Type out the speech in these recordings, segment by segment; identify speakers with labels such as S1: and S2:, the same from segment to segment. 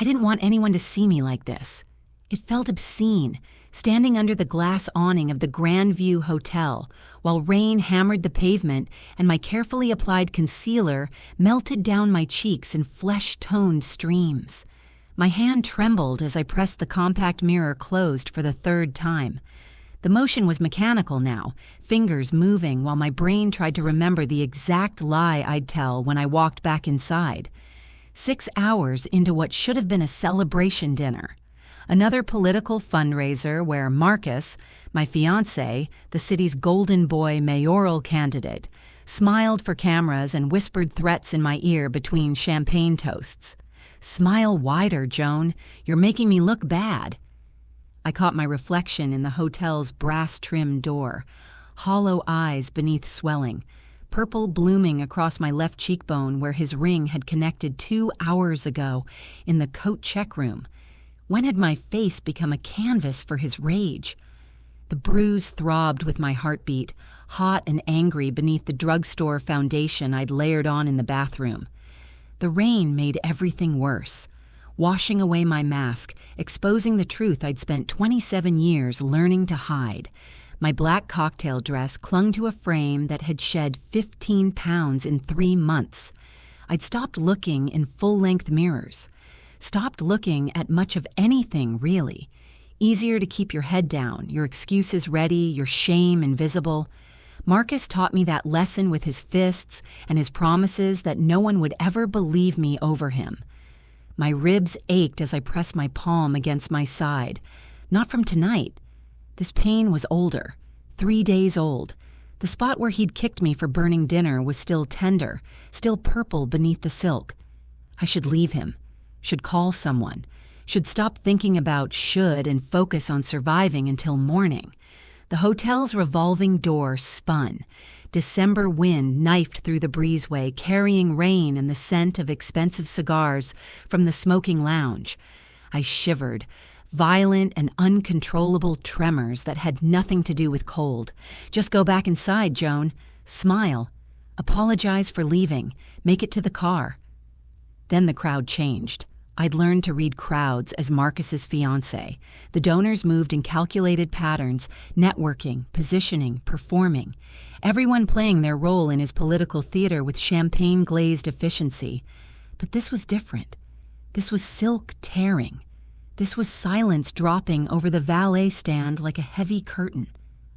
S1: I didn't want anyone to see me like this. It felt obscene, standing under the glass awning of the Grand View Hotel, while rain hammered the pavement and my carefully applied concealer melted down my cheeks in flesh-toned streams. My hand trembled as I pressed the compact mirror closed for the third time. The motion was mechanical now, fingers moving while my brain tried to remember the exact lie I'd tell when I walked back inside. 6 hours into what should have been a celebration dinner. Another political fundraiser where Marcus, my fiancé, the city's golden boy mayoral candidate, smiled for cameras and whispered threats in my ear between champagne toasts. "Smile wider, Joan. You're making me look bad." I caught my reflection in the hotel's brass-trimmed door, hollow eyes beneath swelling, purple blooming across my left cheekbone where his ring had connected 2 hours ago in the coat check room. When had my face become a canvas for his rage? The bruise throbbed with my heartbeat, hot and angry beneath the drugstore foundation I'd layered on in the bathroom. The rain made everything worse, washing away my mask, exposing the truth I'd spent 27 years learning to hide. My black cocktail dress clung to a frame that had shed 15 pounds in 3 months. I'd stopped looking in full-length mirrors. Stopped looking at much of anything, really. Easier to keep your head down, your excuses ready, your shame invisible. Marcus taught me that lesson with his fists and his promises that no one would ever believe me over him. My ribs ached as I pressed my palm against my side. Not from tonight. This pain was older, 3 days old. The spot where he'd kicked me for burning dinner was still tender, still purple beneath the silk. I should leave him. Should call someone, should stop thinking about should and focus on surviving until morning. The hotel's revolving door spun. December wind knifed through the breezeway, carrying rain and the scent of expensive cigars from the smoking lounge. I shivered, violent and uncontrollable tremors that had nothing to do with cold. Just go back inside, Joan. Smile. Apologize for leaving. Make it to the car. Then the crowd changed. I'd learned to read crowds as Marcus's fiancé. The donors moved in calculated patterns, networking, positioning, performing. Everyone playing their role in his political theater with champagne-glazed efficiency. But this was different. This was silk tearing. This was silence dropping over the valet stand like a heavy curtain.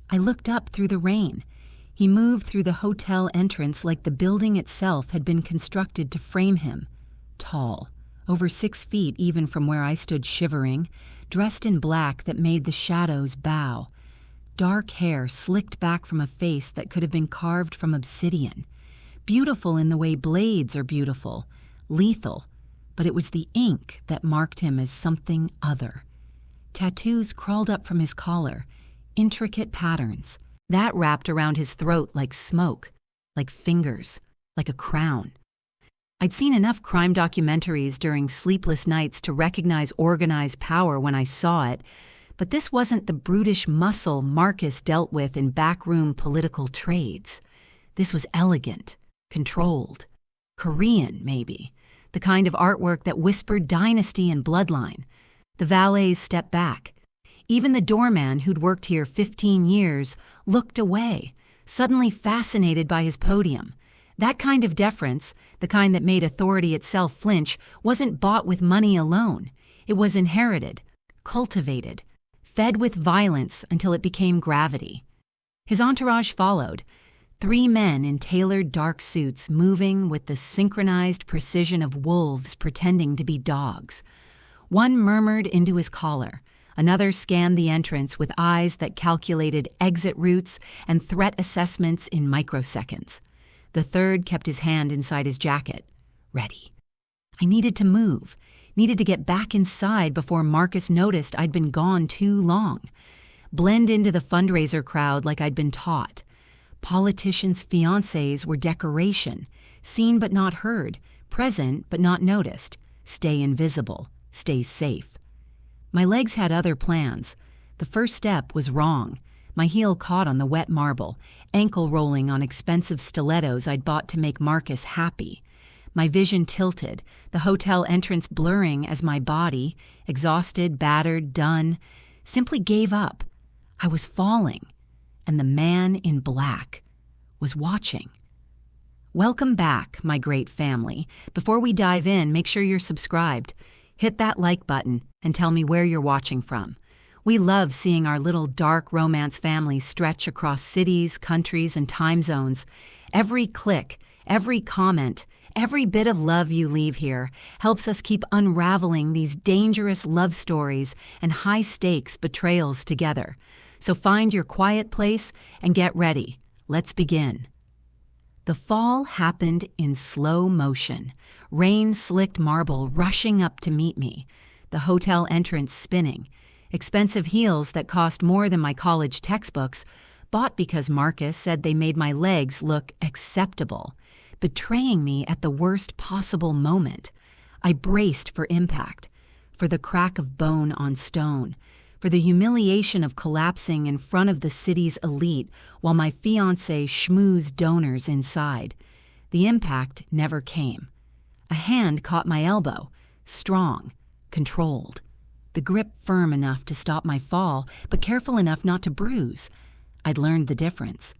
S1: I looked up through the rain. He moved through the hotel entrance like the building itself had been constructed to frame him. Tall, over 6 feet even from where I stood shivering, dressed in black that made the shadows bow. Dark hair slicked back from a face that could have been carved from obsidian. Beautiful in the way blades are beautiful, lethal, but it was the ink that marked him as something other. Tattoos crawled up from his collar, intricate patterns. That wrapped around his throat like smoke, like fingers, like a crown. I'd seen enough crime documentaries during sleepless nights to recognize organized power when I saw it, but this wasn't the brutish muscle Marcus dealt with in backroom political trades. This was elegant, controlled, Korean, maybe, the kind of artwork that whispered dynasty and bloodline. The valets stepped back. Even the doorman who'd worked here 15 years looked away, suddenly fascinated by his podium. That kind of deference, the kind that made authority itself flinch, wasn't bought with money alone. It was inherited, cultivated, fed with violence until it became gravity. His entourage followed, 3 men in tailored dark suits moving with the synchronized precision of wolves pretending to be dogs. One murmured into his collar. Another scanned the entrance with eyes that calculated exit routes and threat assessments in microseconds. The third kept his hand inside his jacket, ready. I needed to move, needed to get back inside before Marcus noticed I'd been gone too long. Blend into the fundraiser crowd like I'd been taught. Politicians' fiancés were decoration, seen but not heard, present but not noticed. Stay invisible, stay safe. My legs had other plans. The first step was wrong. My heel caught on the wet marble, ankle rolling on expensive stilettos I'd bought to make Marcus happy. my vision tilted, the hotel entrance blurring as my body, exhausted, battered, done, simply gave up. I was falling, and the man in black was watching. Welcome back, my great family. Before we dive in, make sure you're subscribed. Hit that like button and tell me where you're watching from. We love seeing our little dark romance family stretch across cities, countries, and time zones. Every click, every comment, every bit of love you leave here helps us keep unraveling these dangerous love stories and high-stakes betrayals together. So find your quiet place and get ready. Let's begin. The fall happened in slow motion, rain-slicked marble rushing up to meet me, the hotel entrance spinning, expensive heels that cost more than my college textbooks, bought because Marcus said they made my legs look acceptable, betraying me at the worst possible moment. I braced for impact, for the crack of bone on stone, for the humiliation of collapsing in front of the city's elite while my fiancé schmoozed donors inside. The impact never came. A hand caught my elbow, strong, controlled. The grip firm enough to stop my fall, but careful enough not to bruise. I'd learned the difference.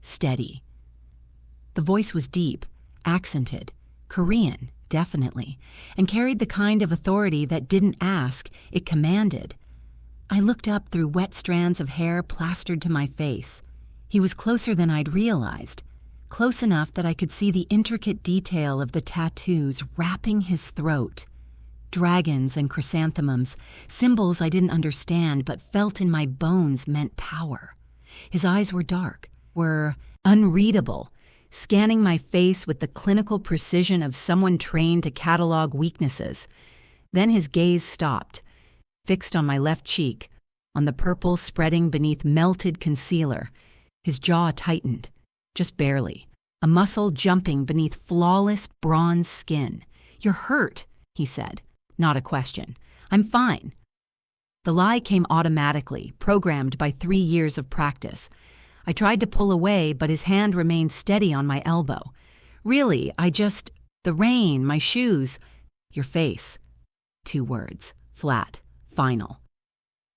S1: Steady. The voice was deep, accented, Korean, definitely, and carried the kind of authority that didn't ask, it commanded. I looked up through wet strands of hair plastered to my face. He was closer than I'd realized, close enough that I could see the intricate detail of the tattoos wrapping his throat. Dragons and chrysanthemums, symbols I didn't understand but felt in my bones meant power. His eyes were dark, were unreadable, scanning my face with the clinical precision of someone trained to catalog weaknesses. Then his gaze stopped, fixed on my left cheek, on the purple spreading beneath melted concealer. His jaw tightened, just barely, a muscle jumping beneath flawless bronze skin. "You're hurt," he said. Not a question. "I'm fine." The lie came automatically, programmed by 3 years of practice. I tried to pull away, but his hand remained steady on my elbow. "Really, the rain, my shoes." "Your face." 2 words, flat, final.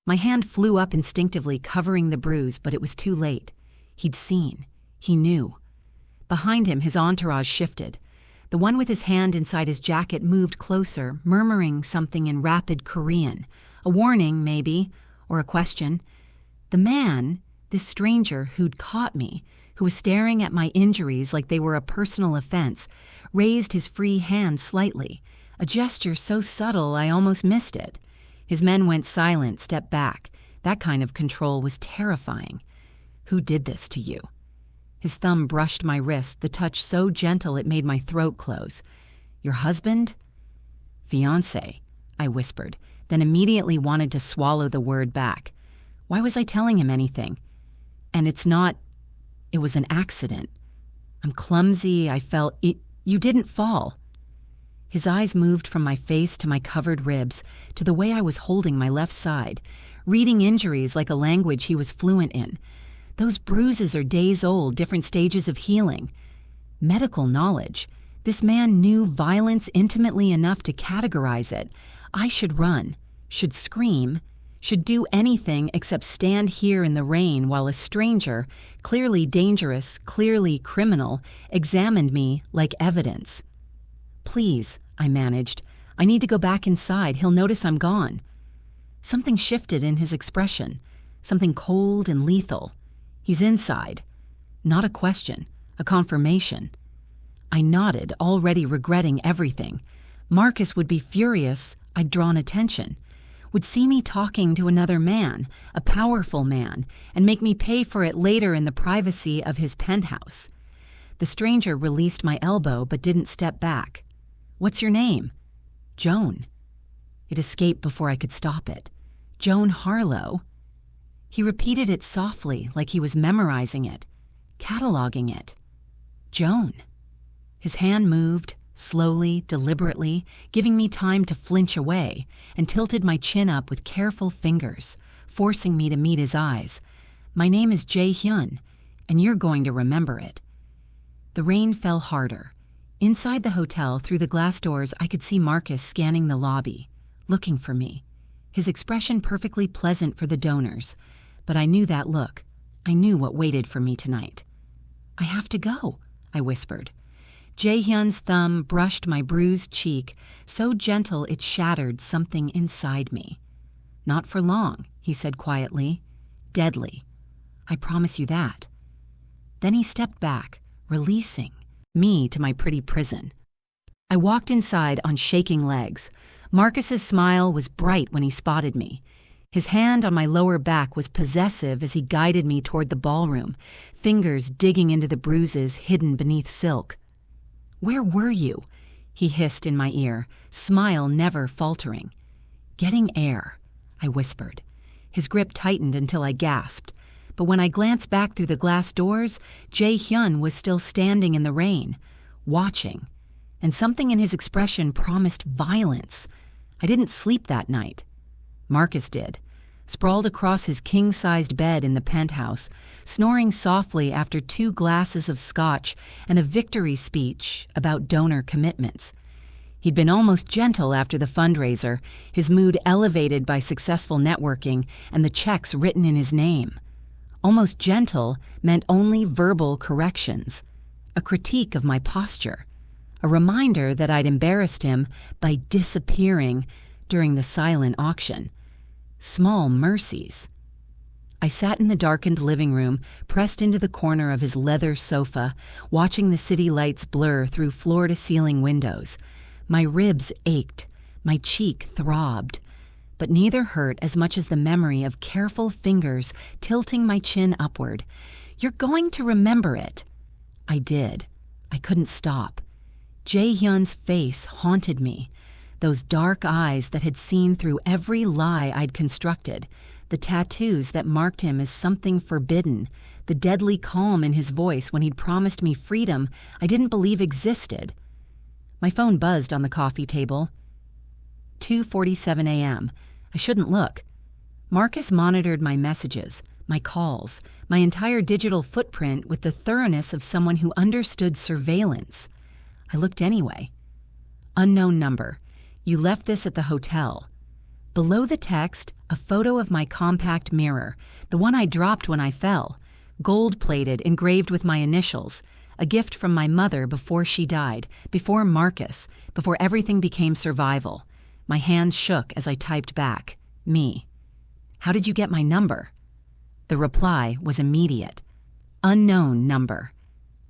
S1: My hand flew up instinctively, covering the bruise, but it was too late. He'd seen. He knew. Behind him, his entourage shifted. The one with his hand inside his jacket moved closer, murmuring something in rapid Korean. A warning, maybe, or a question. The man, this stranger who'd caught me, who was staring at my injuries like they were a personal offense, raised his free hand slightly, a gesture so subtle I almost missed it. His men went silent, stepped back. That kind of control was terrifying. "Who did this to you?" His thumb brushed my wrist, the touch so gentle it made my throat close. "Your husband?" "Fiancé," I whispered, then immediately wanted to swallow the word back. Why was I telling him anything? And it was an accident. I'm clumsy, I fell. You didn't fall. His eyes moved from my face to my covered ribs, to the way I was holding my left side, reading injuries like a language he was fluent in. Those bruises are days old, different stages of healing. Medical knowledge. This man knew violence intimately enough to categorize it. I should run, should scream, should do anything except stand here in the rain while a stranger, clearly dangerous, clearly criminal, examined me like evidence. "Please," I managed. "I need to go back inside. He'll notice I'm gone." Something shifted in his expression, something cold and lethal. "He's inside." Not a question, a confirmation. I nodded, already regretting everything. Marcus would be furious I'd drawn attention, would see me talking to another man, a powerful man, and make me pay for it later in the privacy of his penthouse. The stranger released my elbow but didn't step back. "What's your name?" "Joan." It escaped before I could stop it. "Joan Harlow." He repeated it softly, like he was memorizing it, cataloging it. "Joan." His hand moved, slowly, deliberately, giving me time to flinch away, and tilted my chin up with careful fingers, forcing me to meet his eyes. "My name is Jae-Hyun, and you're going to remember it." The rain fell harder, Inside the hotel, through the glass doors, I could see Marcus scanning the lobby, looking for me. His expression perfectly pleasant for the donors, but I knew that look. I knew what waited for me tonight. "I have to go," I whispered. Jae-Hyun's thumb brushed my bruised cheek, so gentle it shattered something inside me. "Not for long," he said quietly. "Deadly. I promise you that." Then he stepped back, releasing me to my pretty prison. I walked inside on shaking legs. Marcus's smile was bright when he spotted me. His hand on my lower back was possessive as he guided me toward the ballroom, fingers digging into the bruises hidden beneath silk. "Where were you?" he hissed in my ear, smile never faltering. "Getting air," I whispered. His grip tightened until I gasped. But when I glanced back through the glass doors, Jae-Hyun was still standing in the rain, watching, and something in his expression promised violence. I didn't sleep that night. Marcus did, sprawled across his king-sized bed in the penthouse, snoring softly after 2 glasses of scotch and a victory speech about donor commitments. He'd been almost gentle after the fundraiser, his mood elevated by successful networking and the checks written in his name. Almost gentle meant only verbal corrections, a critique of my posture, a reminder that I'd embarrassed him by disappearing during the silent auction. Small mercies. I sat in the darkened living room, pressed into the corner of his leather sofa, watching the city lights blur through floor-to-ceiling windows. My ribs ached, my cheek throbbed, but neither hurt as much as the memory of careful fingers tilting my chin upward. "You're going to remember it." I did. I couldn't stop. Jae-Hyun's face haunted me, those dark eyes that had seen through every lie I'd constructed, the tattoos that marked him as something forbidden, the deadly calm in his voice when he'd promised me freedom I didn't believe existed. My phone buzzed on the coffee table. 2:47 a.m. I shouldn't look. Marcus monitored my messages, my calls, my entire digital footprint with the thoroughness of someone who understood surveillance. I looked anyway. Unknown number. You left this at the hotel. Below the text, a photo of my compact mirror, the one I dropped when I fell, gold-plated, engraved with my initials, a gift from my mother before she died, before Marcus, before everything became survival. My hands shook as I typed back, "Me. How did you get my number?" The reply was immediate. Unknown number.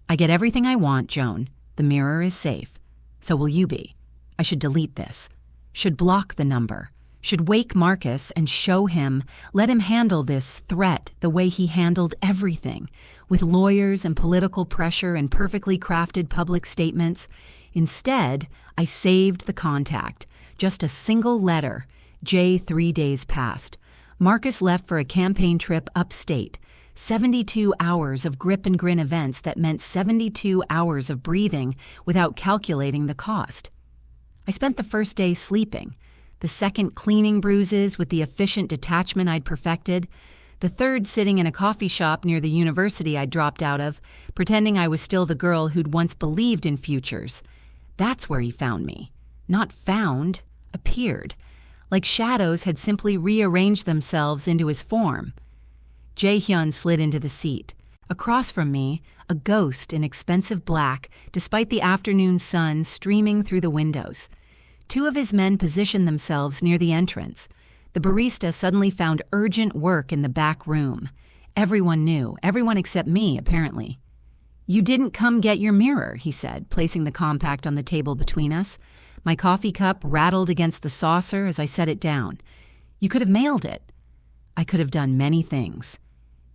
S1: "I get everything I want, Joan. The mirror is safe. So will you be. I should delete this. Should block the number. Should wake Marcus and show him, let him handle this threat the way he handled everything, with lawyers and political pressure and perfectly crafted public statements. Instead, I saved the contact. Just a single letter. Jay 3 days passed. Marcus left for a campaign trip upstate. 72 hours of grip and grin events that meant 72 hours of breathing without calculating the cost. I spent the first day sleeping, the second cleaning bruises with the efficient detachment I'd perfected, the third sitting in a coffee shop near the university I'd dropped out of, pretending I was still the girl who'd once believed in futures. That's where he found me. Not found, appeared, like shadows had simply rearranged themselves into his form. Jae-Hyun slid into the seat. Across from me, a ghost in expensive black, despite the afternoon sun streaming through the windows. 2 of his men positioned themselves near the entrance. The barista suddenly found urgent work in the back room. Everyone knew, everyone except me, apparently. "You didn't come get your mirror," he said, placing the compact on the table between us. My coffee cup rattled against the saucer as I set it down. "You could have mailed it." "I could have done many things."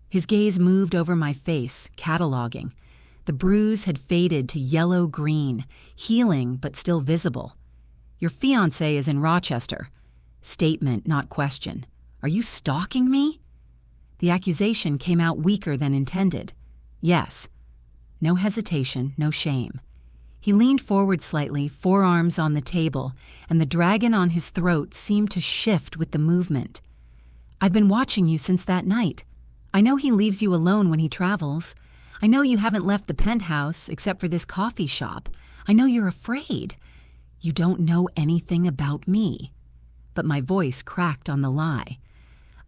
S1: His gaze moved over my face, cataloging. The bruise had faded to yellow-green, healing but still visible. "Your fiancé is in Rochester." Statement, not question. "Are you stalking me?" The accusation came out weaker than intended. "Yes." No hesitation, no shame. He leaned forward slightly, forearms on the table, and the dragon on his throat seemed to shift with the movement. "I've been watching you since that night. I know he leaves you alone when he travels. I know you haven't left the penthouse except for this coffee shop. I know you're afraid. You don't know anything about me." But my voice cracked on the lie.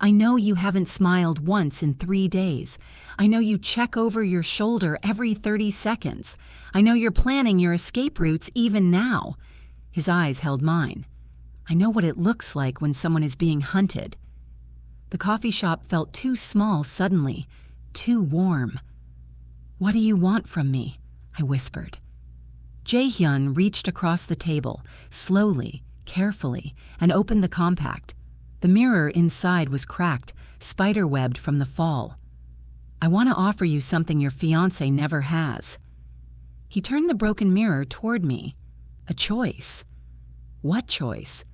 S1: "I know you haven't smiled once in 3 days. I know you check over your shoulder every 30 seconds. I know you're planning your escape routes even now." His eyes held mine. "I know what it looks like when someone is being hunted." The coffee shop felt too small suddenly, too warm. "What do you want from me?" I whispered. Jae-Hyun reached across the table, slowly, carefully, and opened the compact. The mirror inside was cracked, spiderwebbed from the fall. "I want to offer you something your fiancé never has." He turned the broken mirror toward me. A choice. What choice?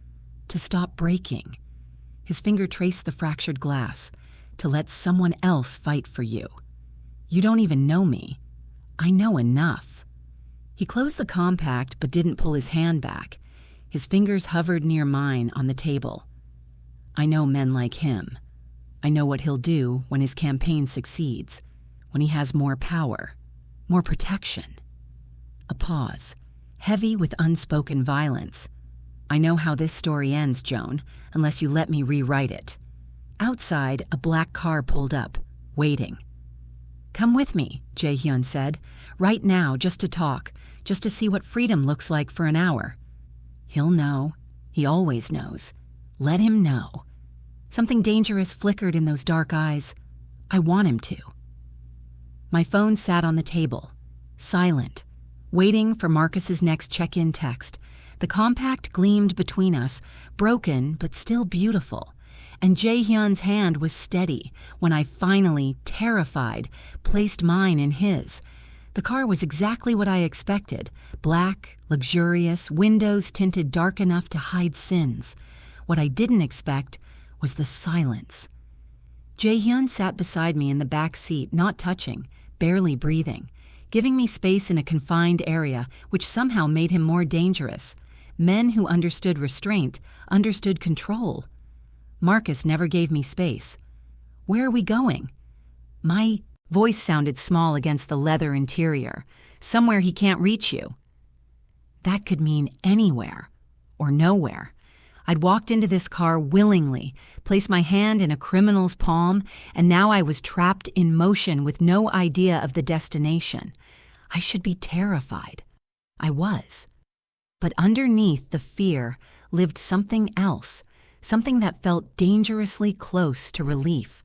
S1: To stop breaking. His finger traced the fractured glass. "To let someone else fight for you. You don't even know me. I know enough." He closed the compact but didn't pull his hand back. His fingers hovered near mine on the table. "I know men like him. I know what he'll do when his campaign succeeds, when he has more power, more protection." A pause, heavy with unspoken violence. "I know how this story ends, Joan, unless you let me rewrite it." Outside, a black car pulled up, waiting. "Come with me," Jae-Hyun said. "Right now, just to talk, just to see what freedom looks like for an hour." "He'll know. He always knows. Let him know." Something dangerous flickered in those dark eyes. I want him to. My phone sat on the table, silent, waiting for Marcus's next check-in text. The compact gleamed between us, broken but still beautiful, and Jae-Hyun's hand was steady when I finally, terrified, placed mine in his. The car was exactly what I expected, black, luxurious, windows tinted dark enough to hide sins. What I didn't expect was the silence. Jae-Hyun sat beside me in the back seat, not touching, barely breathing, giving me space in a confined area, which somehow made him more dangerous. Men who understood restraint, understood control. Marcus never gave me space. "Where are we going?" My voice sounded small against the leather interior. "Somewhere he can't reach you." That could mean anywhere or nowhere. I'd walked into this car willingly, placed my hand in a criminal's palm, and now I was trapped in motion with no idea of the destination. I should be terrified. I was. But underneath the fear lived something else, something that felt dangerously close to relief.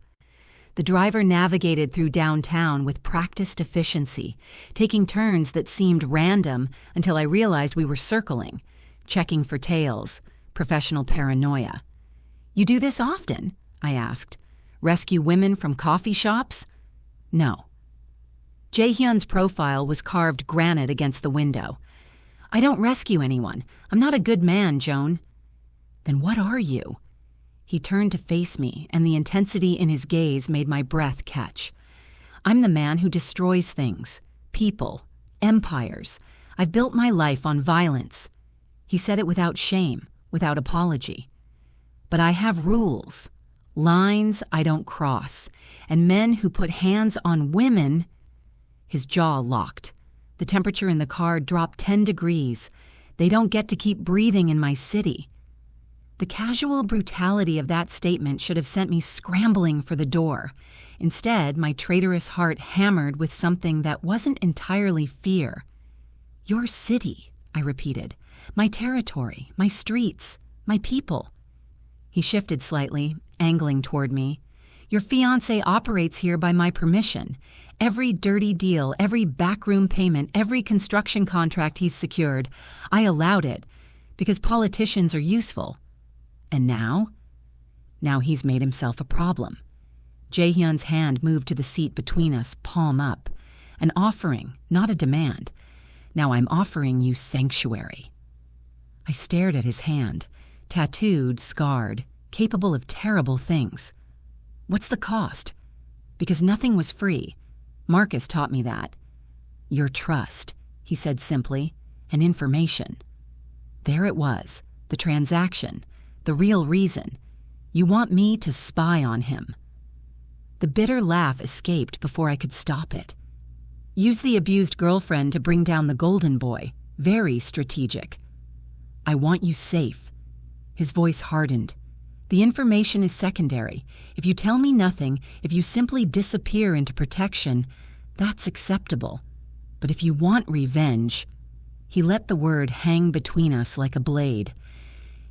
S1: The driver navigated through downtown with practiced efficiency, taking turns that seemed random until I realized we were circling, checking for tails, professional paranoia. "You do this often?" I asked. "Rescue women from coffee shops?" "No." Jae-Hyun's profile was carved granite against the window. "I don't rescue anyone. I'm not a good man, Joan." "Then what are you?" He turned to face me, and the intensity in his gaze made my breath catch. "I'm the man who destroys things, people, empires. I've built my life on violence." He said it without shame, without apology. "But I have rules, lines I don't cross, and men who put hands on women—" His jaw locked. The temperature in the car dropped 10 degrees. "They don't get to keep breathing in my city." The casual brutality of that statement should have sent me scrambling for the door. Instead, my traitorous heart hammered with something that wasn't entirely fear. "Your city," I repeated. "My territory, my streets, my people." He shifted slightly, angling toward me. "Your fiancé operates here by my permission. Every dirty deal, every backroom payment, every construction contract he's secured, I allowed it, because politicians are useful. And now? Now he's made himself a problem." Jae-Hyun's hand moved to the seat between us, palm up. "An offering, not a demand. Now I'm offering you sanctuary." I stared at his hand, tattooed, scarred, capable of terrible things. "What's the cost?" Because nothing was free. Marcus taught me that. "Your trust," he said simply, "and information." There it was, the transaction, the real reason. You want me to spy on him. The bitter laugh escaped before I could stop it. "Use the abused girlfriend to bring down the golden boy. very strategic. I want you safe. His voice hardened. The information is secondary. If you tell me nothing, if you simply disappear into protection, that's acceptable. But if you want revenge, he let the word hang between us like a blade.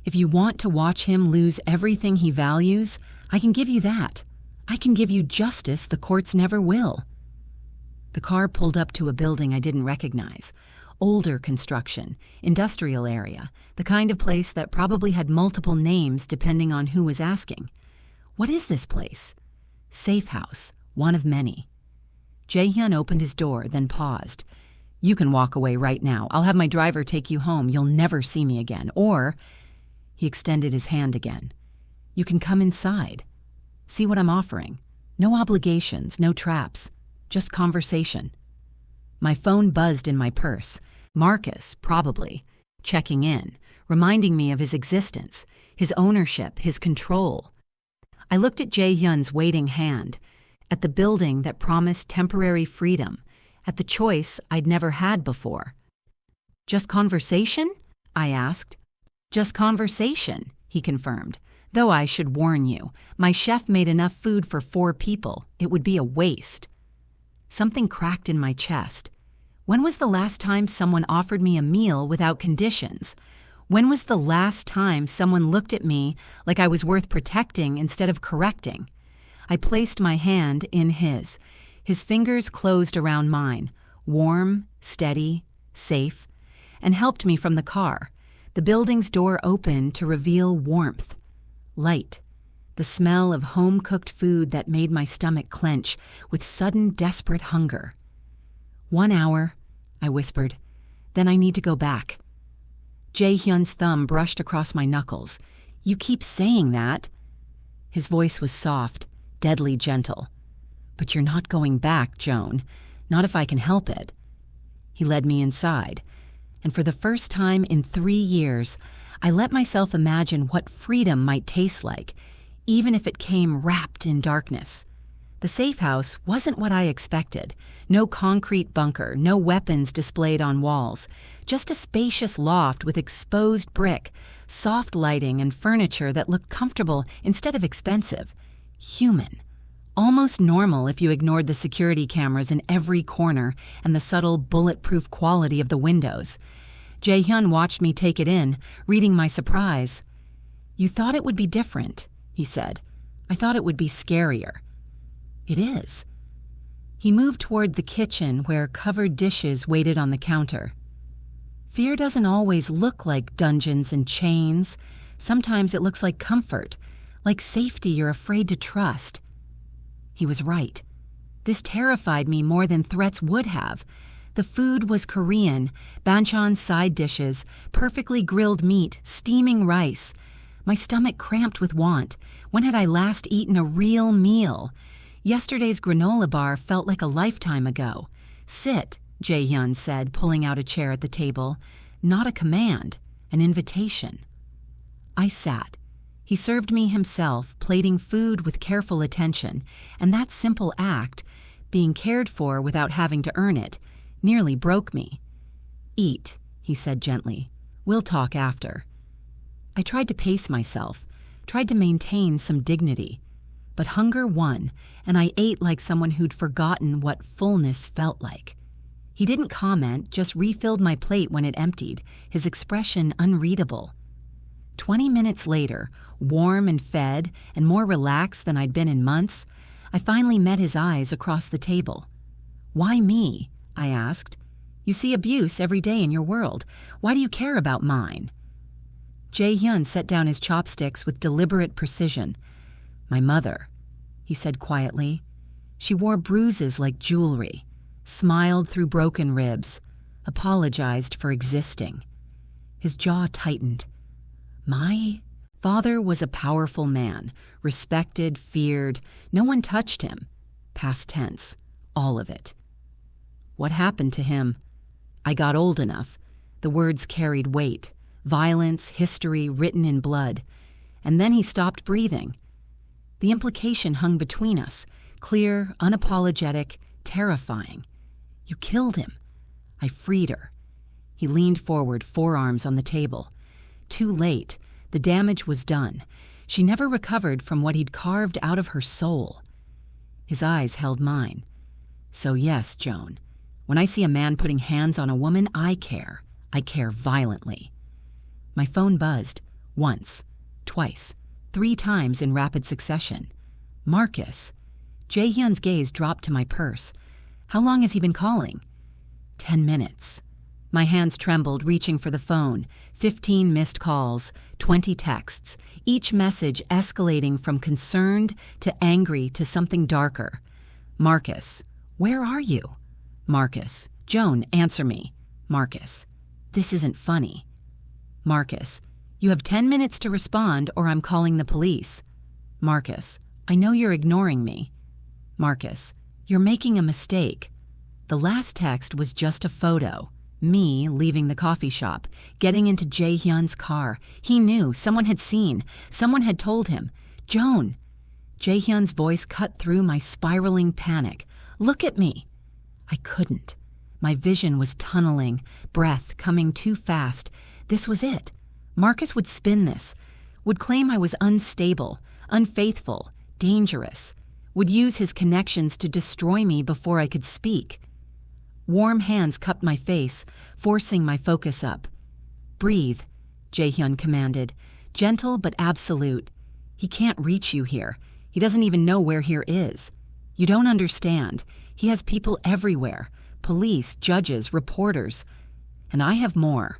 S1: If you want to watch him lose everything he values, I can give you that. I can give you justice the courts never will. The car pulled up to a building I didn't recognize. Older construction, industrial area, the kind of place that probably had multiple names depending on who was asking. What is this place? Safe house, one of many. Jae-Hyun opened his door, then paused. You can walk away right now. I'll have my driver take you home. You'll never see me again. Or, he extended his hand again. You can come inside. See what I'm offering. No obligations, no traps, just conversation. My phone buzzed in my purse. Marcus, probably, checking in, reminding me of his existence, his ownership, his control. I looked at Jae-Hyun's waiting hand, at the building that promised temporary freedom, at the choice I'd never had before. Just conversation? I asked. Just conversation, he confirmed. Though I should warn you, my chef made enough food for 4 people. It would be a waste. Something cracked in my chest. When was the last time someone offered me a meal without conditions? When was the last time someone looked at me like I was worth protecting instead of correcting? I placed my hand in his. His fingers closed around mine, warm, steady, safe, and helped me from the car. The building's door opened to reveal warmth, light, the smell of home-cooked food that made my stomach clench with sudden, desperate hunger. 1 hour, I whispered. Then I need to go back. Jae-Hyun's thumb brushed across my knuckles. You keep saying that. His voice was soft, deadly gentle. But you're not going back, Joan. Not if I can help it. He led me inside, and for the first time in 3 years, I let myself imagine what freedom might taste like, even if it came wrapped in darkness. The safe house wasn't what I expected. No concrete bunker, no weapons displayed on walls, just a spacious loft with exposed brick, soft lighting, and furniture that looked comfortable instead of expensive. Human. Almost normal if you ignored the security cameras in every corner and the subtle bulletproof quality of the windows. Jae-Hyun watched me take it in, reading my surprise. You thought it would be different, he said. I thought it would be scarier. It is. He moved toward the kitchen where covered dishes waited on the counter. Fear doesn't always look like dungeons and chains. Sometimes it looks like comfort, like safety you're afraid to trust. He was right. This terrified me more than threats would have. The food was Korean, banchan side dishes, perfectly grilled meat, steaming rice. My stomach cramped with want. When had I last eaten a real meal? Yesterday's granola bar felt like a lifetime ago. Sit, Jae-Hyun said, pulling out a chair at the table. Not a command, an invitation. I sat. He served me himself, plating food with careful attention, and that simple act, being cared for without having to earn it, nearly broke me. Eat, he said gently. We'll talk after. I tried to pace myself, tried to maintain some dignity. But hunger won, and I ate like someone who'd forgotten what fullness felt like. He didn't comment, just refilled my plate when it emptied, his expression unreadable. 20 minutes later, warm and fed, and more relaxed than I'd been in months, I finally met his eyes across the table. Why me? I asked. You see abuse every day in your world. Why do you care about mine? Jae-Hyun set down his chopsticks with deliberate precision. My mother, he said quietly. She wore bruises like jewelry, smiled through broken ribs, apologized for existing. His jaw tightened. My father was a powerful man, respected, feared. No one touched him. Past tense, all of it. What happened to him? I got old enough. The words carried weight, violence, history written in blood. And then he stopped breathing. The implication hung between us, clear, unapologetic, terrifying. You killed him. I freed her. He leaned forward, forearms on the table. Too late. The damage was done. She never recovered from what he'd carved out of her soul. His eyes held mine. So yes, Joan, when I see a man putting hands on a woman, I care. I care violently. My phone buzzed. Once, twice, 3 times in rapid succession. Marcus. Jae-Hyun's gaze dropped to my purse. How long has he been calling? 10 minutes. My hands trembled, reaching for the phone. 15 missed calls, 20 texts, each message escalating from concerned to angry to something darker. Marcus, where are you? Marcus, Joan, answer me. Marcus, this isn't funny. Marcus, you have 10 minutes to respond or I'm calling the police. Marcus, I know you're ignoring me. Marcus, you're making a mistake. The last text was just a photo. Me leaving the coffee shop, getting into Jae-Hyun's car. He knew. Someone had seen. Someone had told him. Joan. Jae-Hyun's voice cut through my spiraling panic. Look at me. I couldn't. My vision was tunneling, breath coming too fast. This was it. Marcus would spin this, would claim I was unstable, unfaithful, dangerous, would use his connections to destroy me before I could speak. Warm hands cupped my face, forcing my focus up. Breathe, Jae-Hyun commanded, gentle but absolute. He can't reach you here. He doesn't even know where here is. You don't understand. He has people everywhere, police, judges, reporters. And I have more.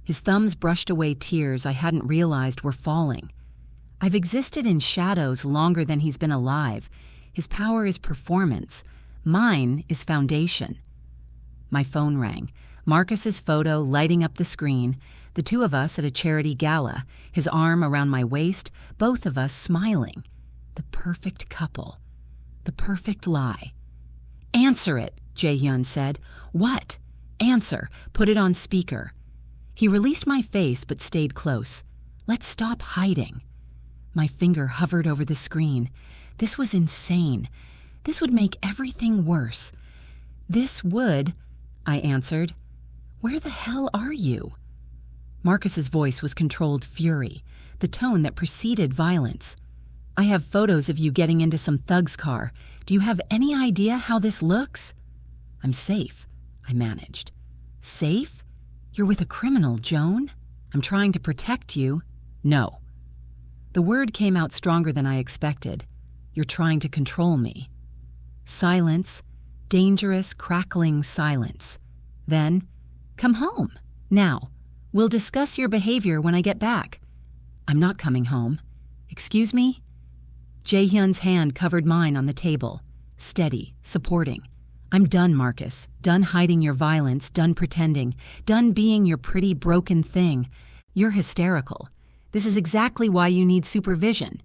S1: His thumbs brushed away tears I hadn't realized were falling. I've existed in shadows longer than he's been alive. His power is performance. Mine is foundation. My phone rang. Marcus's photo lighting up the screen, the 2 of us at a charity gala, his arm around my waist, both of us smiling. The perfect couple. The perfect lie. Answer it, Jae-Hyun said. What? Answer. Put it on speaker. He released my face but stayed close. Let's stop hiding. My finger hovered over the screen. This was insane. This would make everything worse. This would, I answered. Where the hell are you? Marcus's voice was controlled fury, the tone that preceded violence. I have photos of you getting into some thug's car. Do you have any idea how this looks? I'm safe, I managed. Safe? You're with a criminal, Joan. I'm trying to protect you. No. The word came out stronger than I expected. You're trying to control me. Silence. Dangerous, crackling silence. Then, come home. Now. We'll discuss your behavior when I get back. I'm not coming home. Excuse me? Jae-Hyun's hand covered mine on the table. Steady, supporting. I'm done, Marcus. Done hiding your violence, done pretending, done being your pretty broken thing. You're hysterical. This is exactly why you need supervision.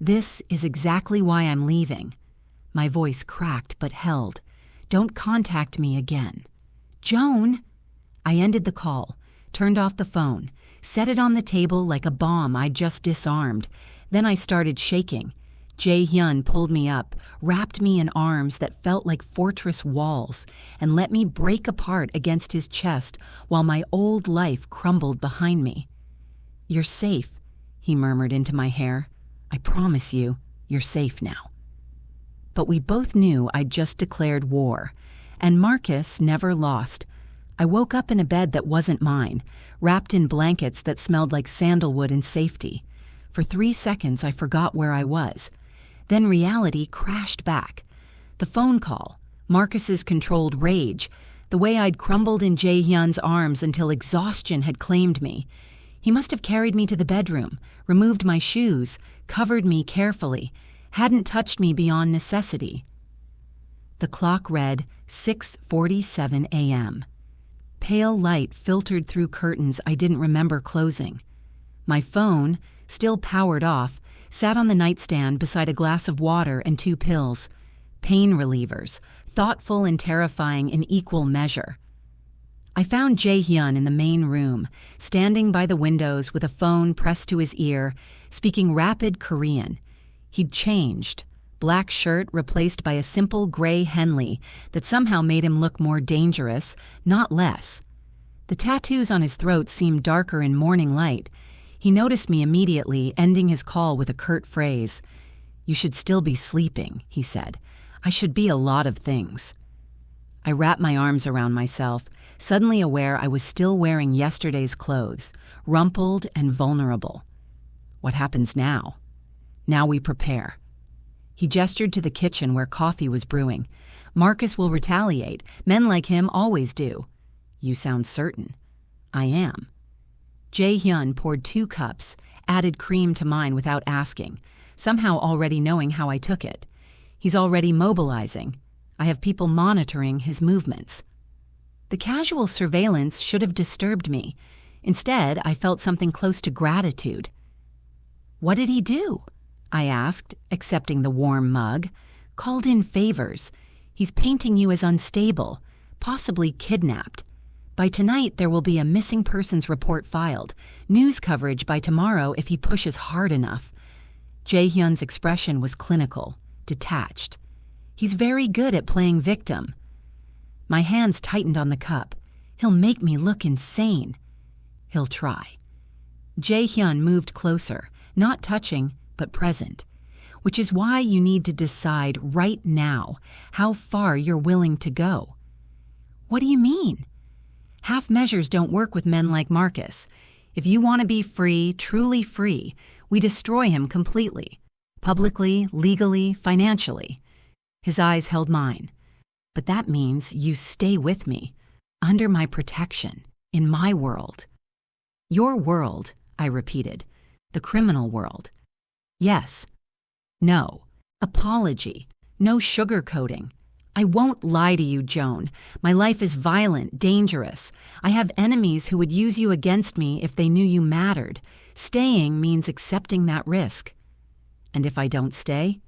S1: This is exactly why I'm leaving. My voice cracked but held. Don't contact me again. Joan! I ended the call, turned off the phone, set it on the table like a bomb I'd just disarmed. Then I started shaking. Jae-Hyun pulled me up, wrapped me in arms that felt like fortress walls, and let me break apart against his chest while my old life crumbled behind me. You're safe, he murmured into my hair. I promise you, you're safe now. But we both knew I'd just declared war, and Marcus never lost. I woke up in a bed that wasn't mine, wrapped in blankets that smelled like sandalwood and safety. For 3 seconds, I forgot where I was. Then reality crashed back. The phone call, Marcus's controlled rage, the way I'd crumbled in Jae-Hyun's arms until exhaustion had claimed me. He must have carried me to the bedroom, removed my shoes, covered me carefully, hadn't touched me beyond necessity. The clock read 6:47 a.m. Pale light filtered through curtains I didn't remember closing. My phone, still powered off, sat on the nightstand beside a glass of water and 2 pills. Pain relievers, thoughtful and terrifying in equal measure. I found Jae-Hyun in the main room, standing by the windows with a phone pressed to his ear, speaking rapid Korean. He'd changed. Black shirt replaced by a simple gray Henley that somehow made him look more dangerous, not less. The tattoos on his throat seemed darker in morning light. He noticed me immediately, ending his call with a curt phrase. "You should still be sleeping," he said. "I should be a lot of things." I wrapped my arms around myself, suddenly aware I was still wearing yesterday's clothes, rumpled and vulnerable. What happens now? Now we prepare. He gestured to the kitchen where coffee was brewing. "Marcus will retaliate. Men like him always do." "You sound certain." "I am." Jae-Hyun poured 2 cups, added cream to mine without asking, somehow already knowing how I took it. He's already mobilizing. I have people monitoring his movements. The casual surveillance should have disturbed me. Instead, I felt something close to gratitude. "What did he do?" I asked, accepting the warm mug. "Called in favors. He's painting you as unstable, possibly kidnapped. By tonight, there will be a missing persons report filed. News coverage by tomorrow if he pushes hard enough." Jae-Hyun's expression was clinical, detached. He's very good at playing victim. My hands tightened on the cup. He'll make me look insane. He'll try. Jae-Hyun moved closer, not touching, but present, which is why you need to decide right now how far you're willing to go. "What do you mean?" "Half measures don't work with men like Marcus. If you want to be free, truly free, we destroy him completely. Publicly, legally, financially." His eyes held mine. "But that means you stay with me, under my protection, in my world." "Your world," I repeated. "The criminal world." "Yes." "No. Apology. No sugarcoating. I won't lie to you, Joan. My life is violent, dangerous. I have enemies who would use you against me if they knew you mattered. Staying means accepting that risk." "And if I don't stay?"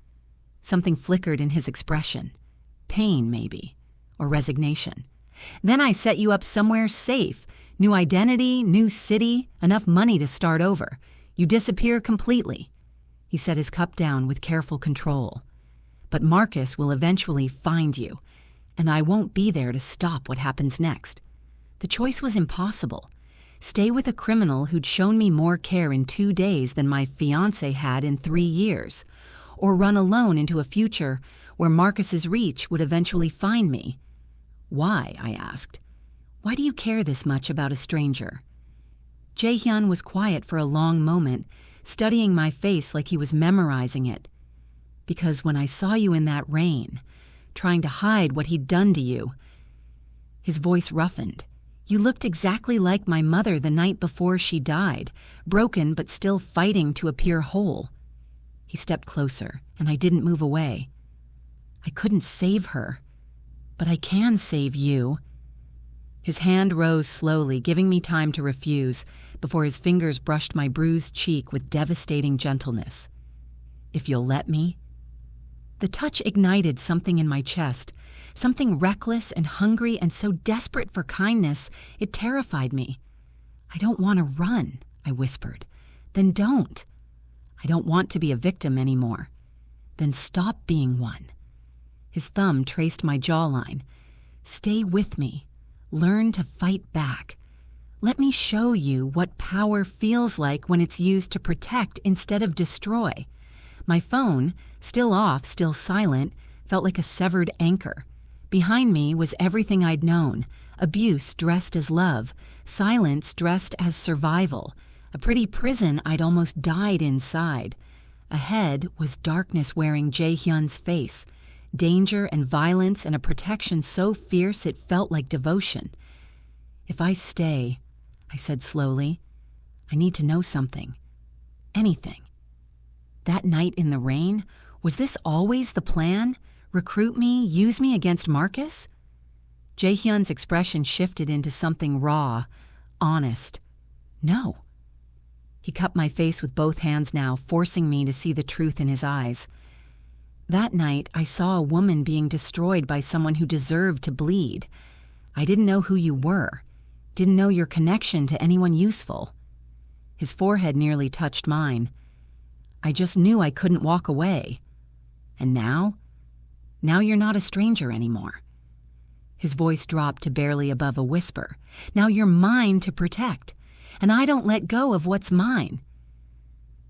S1: Something flickered in his expression. Pain, maybe, or resignation. "Then I set you up somewhere safe. New identity, new city, enough money to start over. You disappear completely." He set his cup down with careful control. "But Marcus will eventually find you, and I won't be there to stop what happens next." The choice was impossible. Stay with a criminal who'd shown me more care in 2 days than my fiancé had in 3 years, or run alone into a future where Marcus's reach would eventually find me. "Why?" I asked. "Why do you care this much about a stranger?" Jae-Hyun was quiet for a long moment, studying my face like he was memorizing it. "Because when I saw you in that rain, trying to hide what he'd done to you," his voice roughened. "You looked exactly like my mother the night before she died, broken but still fighting to appear whole." He stepped closer, and I didn't move away. "I couldn't save her, but I can save you." His hand rose slowly, giving me time to refuse, before his fingers brushed my bruised cheek with devastating gentleness. "If you'll let me." The touch ignited something in my chest, something reckless and hungry and so desperate for kindness, it terrified me. "I don't want to run," I whispered. "Then don't." "I don't want to be a victim anymore." "Then stop being one." His thumb traced my jawline. "Stay with me. Learn to fight back. Let me show you what power feels like when it's used to protect instead of destroy." My phone, still off, still silent, felt like a severed anchor. Behind me was everything I'd known: abuse dressed as love, silence dressed as survival, a pretty prison I'd almost died inside. Ahead was darkness wearing Jae-Hyun's face, danger and violence and a protection so fierce it felt like devotion. "If I stay," I said slowly, "I need to know something. Anything." That night in the rain, was this always the plan? Recruit me, use me against Marcus? Jae-Hyun's expression shifted into something raw, honest. "No." He cupped my face with both hands now, forcing me to see the truth in his eyes. "That night, I saw a woman being destroyed by someone who deserved to bleed. I didn't know who you were, didn't know your connection to anyone useful." His forehead nearly touched mine. "I just knew I couldn't walk away. And now? Now you're not a stranger anymore." His voice dropped to barely above a whisper. Now you're mine to protect, and I don't let go of what's mine.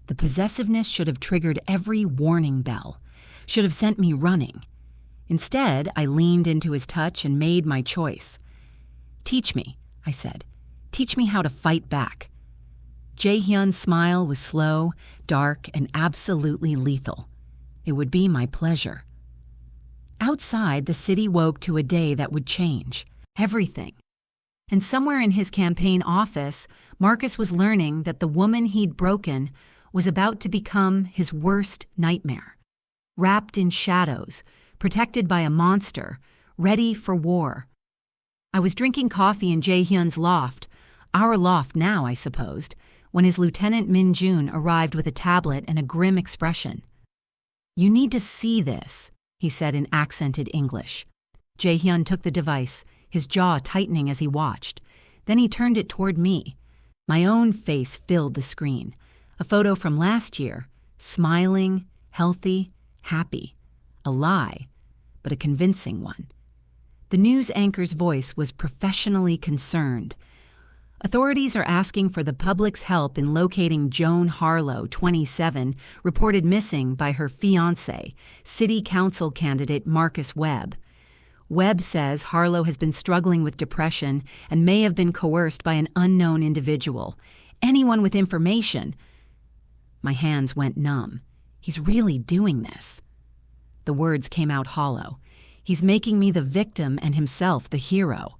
S1: The possessiveness should have triggered every warning bell, should have sent me running. Instead, I leaned into his touch and made my choice. Teach me, I said. Teach me how to fight back. Jae-Hyun's smile was slow, dark, and absolutely lethal. It would be my pleasure. Outside, the city woke to a day that would change everything. And somewhere in his campaign office, Marcus was learning that the woman he'd broken was about to become his worst nightmare. Wrapped in shadows, protected by a monster, ready for war. I was drinking coffee in Jae-Hyun's loft, our loft now, I supposed, when his Lieutenant Min-Jun arrived with a tablet and a grim expression. "You need to see this," he said in accented English. Jae-Hyun took the device, his jaw tightening as he watched. Then he turned it toward me. My own face filled the screen. A photo from last year, smiling, healthy, happy. A lie, but a convincing one. The news anchor's voice was professionally concerned. Authorities are asking for the public's help in locating Joan Harlow, 27, reported missing by her fiancé, city council candidate Marcus Webb. Webb says Harlow has been struggling with depression and may have been coerced by an unknown individual. Anyone with information. My hands went numb. He's really doing this. The words came out hollow. He's making me the victim and himself the hero.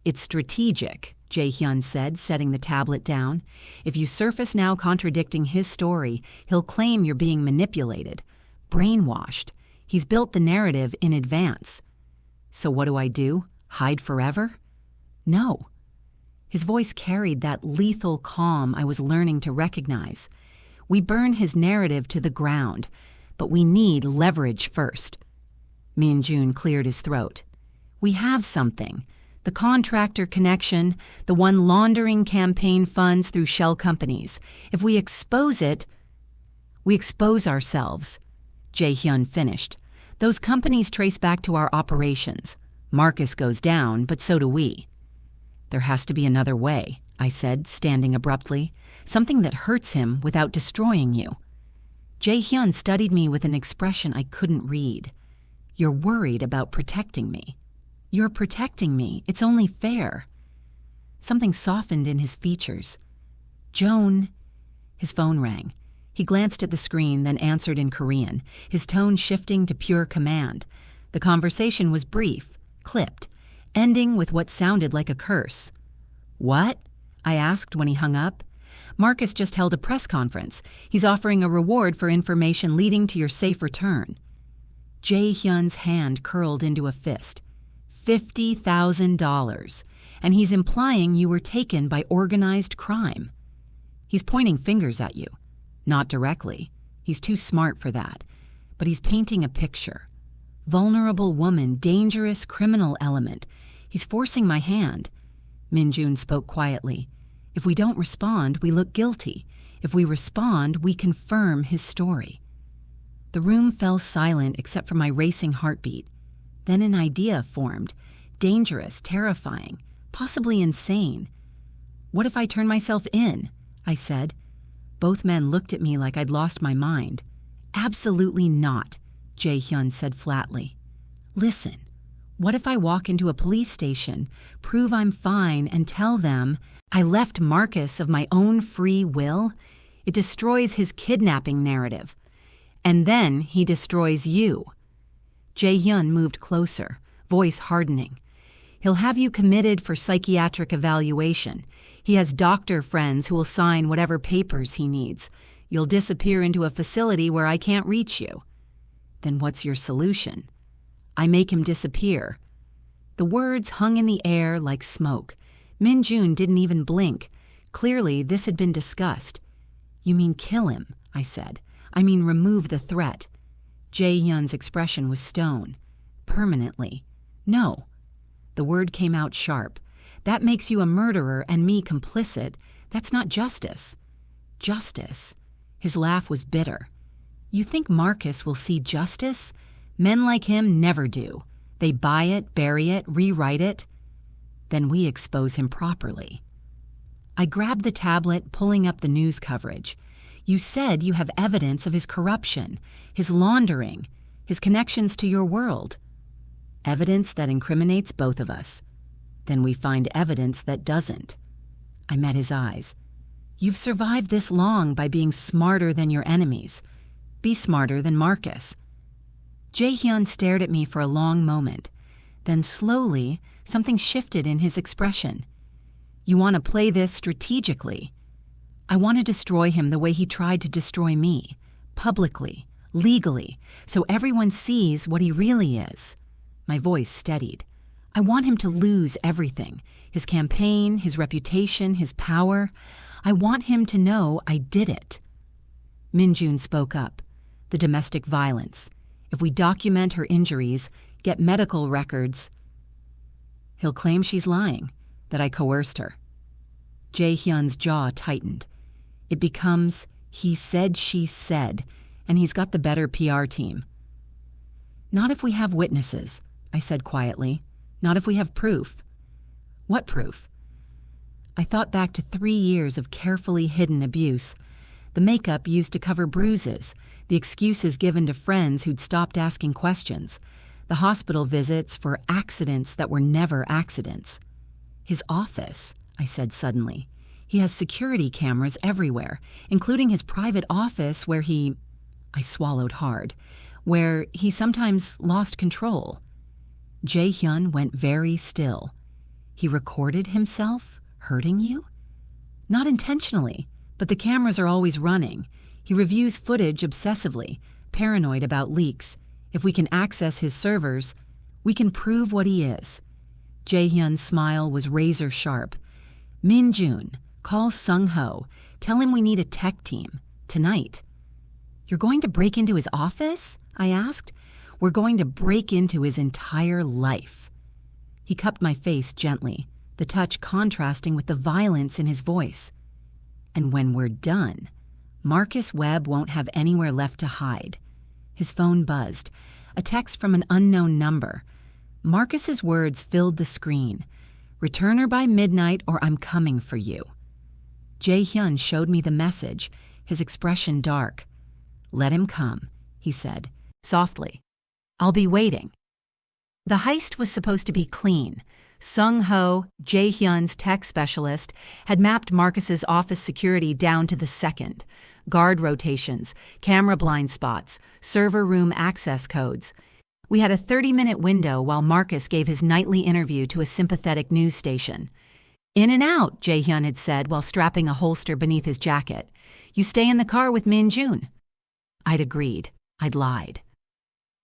S1: It's strategic, Jae-Hyun said, setting the tablet down. If you surface now contradicting his story, he'll claim you're being manipulated, brainwashed. He's built the narrative in advance. So what do? Hide forever? No. His voice carried that lethal calm I was learning to recognize. We burn his narrative to the ground, but we need leverage first. Min-Jun cleared his throat. We have something. The contractor connection, the one laundering campaign funds through shell companies. If we expose it, we expose ourselves. Jae-Hyun finished. Those companies trace back to our operations. Marcus goes down, but so do we. There has to be another way, I said, standing abruptly. Something that hurts him without destroying you. Jae-Hyun studied me with an expression I couldn't read. You're worried about protecting me. You're protecting me. It's only fair. Something softened in his features. Joan. His phone rang. He glanced at the screen, then answered in Korean, his tone shifting to pure command. The conversation was brief, clipped, ending with what sounded like a curse. What? I asked when he hung up. Marcus just held a press conference. He's offering a reward for information leading to your safe return. Jae-Hyun's hand curled into a fist. $50,000. And he's implying you were taken by organized crime. He's pointing fingers at you. Not directly. He's too smart for that. But he's painting a picture. Vulnerable woman, dangerous criminal element. He's forcing my hand. Min-Jun spoke quietly. If we don't respond, we look guilty. If we respond, we confirm his story. The room fell silent except for my racing heartbeat. Then an idea formed. Dangerous, terrifying, possibly insane. What if I turn myself in? I said. Both men looked at me like I'd lost my mind. Absolutely not, Jae-Hyun said flatly. Listen, what if I walk into a police station, prove I'm fine, and tell them I left Marcus of my own free will? It destroys his kidnapping narrative. And then he destroys you. Jae-Hyun moved closer, voice hardening. He'll have you committed for psychiatric evaluation. He has doctor friends who will sign whatever papers he needs. You'll disappear into a facility where I can't reach you. Then what's your solution? I make him disappear. The words hung in the air like smoke. Min-Jun didn't even blink. Clearly, this had been discussed. You mean kill him, I said. I mean remove the threat. Jae-Hyun's expression was stone. Permanently. No. The word came out sharp. That makes you a murderer and me complicit. That's not justice. Justice. His laugh was bitter. You think Marcus will see justice? Men like him never do. They buy it, bury it, rewrite it. Then we expose him properly. I grabbed the tablet, pulling up the news coverage. You said you have evidence of his corruption, his laundering, his connections to your world. Evidence that incriminates both of us. Then we find evidence that doesn't. I met his eyes. You've survived this long by being smarter than your enemies. Be smarter than Marcus. Jae-Hyun stared at me for a long moment. Then slowly, something shifted in his expression. You want to play this strategically. I want to destroy him the way he tried to destroy me, publicly, legally, so everyone sees what he really is. My voice steadied. I want him to lose everything, his campaign, his reputation, his power. I want him to know I did it. Min-Jun spoke up. The domestic violence. If we document her injuries, get medical records, he'll claim she's lying, that I coerced her. Jae-Hyun's jaw tightened. It becomes, he said, she said, and he's got the better PR team. Not if we have witnesses, I said quietly. Not if we have proof. What proof? I thought back to 3 years of carefully hidden abuse. The makeup used to cover bruises, the excuses given to friends who'd stopped asking questions, the hospital visits for accidents that were never accidents. His office, I said suddenly. He has security cameras everywhere, including his private office where I swallowed hard, where he sometimes lost control. Jae-Hyun went very still. He recorded himself hurting you? Not intentionally, but the cameras are always running. He reviews footage obsessively, paranoid about leaks. If we can access his servers, we can prove what he is. Jae-Hyun's smile was razor sharp. Min-Jun, call Sung-Ho. Tell him we need a tech team. Tonight. You're going to break into his office? I asked. We're going to break into his entire life. He cupped my face gently, the touch contrasting with the violence in his voice. And when we're done, Marcus Webb won't have anywhere left to hide. His phone buzzed. A text from an unknown number. Marcus's words filled the screen. Return her by midnight or I'm coming for you. Jae-Hyun showed me the message, his expression dark. Let him come, he said, softly. I'll be waiting. The heist was supposed to be clean. Sung-Ho, Jae-Hyun's tech specialist, had mapped Marcus's office security down to the second. Guard rotations, camera blind spots, server room access codes. We had a 30-minute window while Marcus gave his nightly interview to a sympathetic news station. In and out, Jae-Hyun had said while strapping a holster beneath his jacket. You stay in the car with Min-Jun. I'd agreed. I'd lied.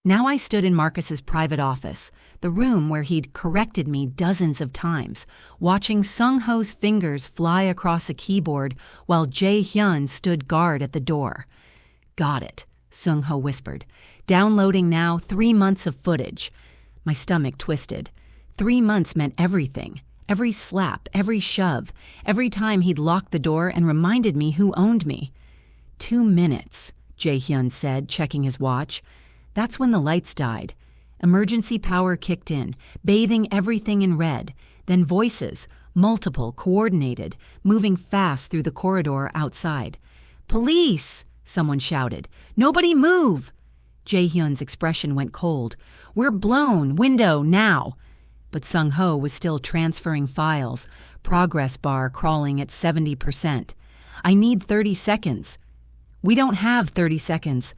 S1: Now I stood in Marcus's private office, the room where he'd corrected me dozens of times, watching Sung-Ho's fingers fly across a keyboard while Jae-Hyun stood guard at the door. Got it, Sung-Ho whispered. Downloading now 3 months of footage. My stomach twisted. 3 months meant everything. Every slap, every shove, every time he'd locked the door and reminded me who owned me. 2 minutes, Jae-Hyun said, checking his watch. That's when the lights died. Emergency power kicked in, bathing everything in red. Then voices, multiple, coordinated, moving fast through the corridor outside. Police! Someone shouted. Nobody move! Jae-Hyun's expression went cold. We're blown, window, now! But Sung-Ho was still transferring files, progress bar crawling at 70%. I need 30 seconds. We don't have 30 seconds.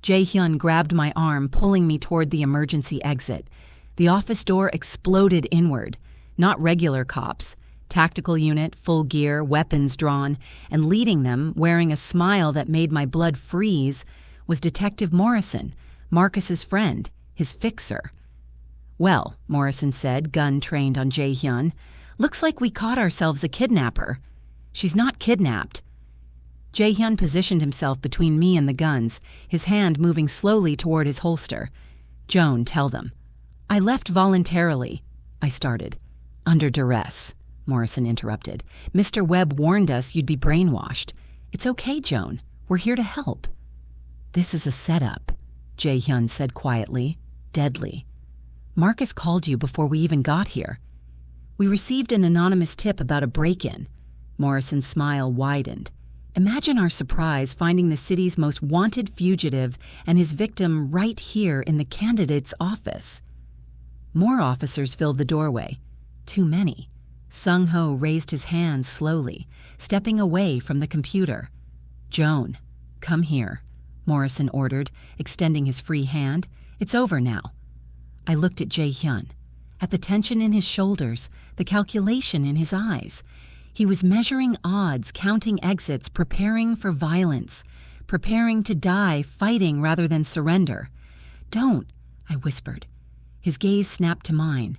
S1: Jae-Hyun grabbed my arm, pulling me toward the emergency exit. The office door exploded inward. Not regular cops. Tactical unit, full gear, weapons drawn, and leading them, wearing a smile that made my blood freeze, was Detective Morrison, Marcus's friend, his fixer. Well, Morrison said, gun trained on Jae-Hyun, looks like we caught ourselves a kidnapper. She's not kidnapped. Jae-Hyun positioned himself between me and the guns, his hand moving slowly toward his holster. Joan, tell them. I left voluntarily, I started. Under duress, Morrison interrupted. Mr. Webb warned us you'd be brainwashed. It's okay, Joan. We're here to help. This is a setup, Jae-Hyun said quietly, deadly. Marcus called you before we even got here. We received an anonymous tip about a break-in. Morrison's smile widened. Imagine our surprise finding the city's most wanted fugitive and his victim right here in the candidate's office. More officers filled the doorway. Too many. Sung-ho raised his hands slowly, stepping away from the computer. "Joan, come here," Morrison ordered, extending his free hand. "It's over now." I looked at Jae-Hyun, at the tension in his shoulders, the calculation in his eyes. He was measuring odds, counting exits, preparing for violence, preparing to die, fighting rather than surrender. "Don't," I whispered. His gaze snapped to mine.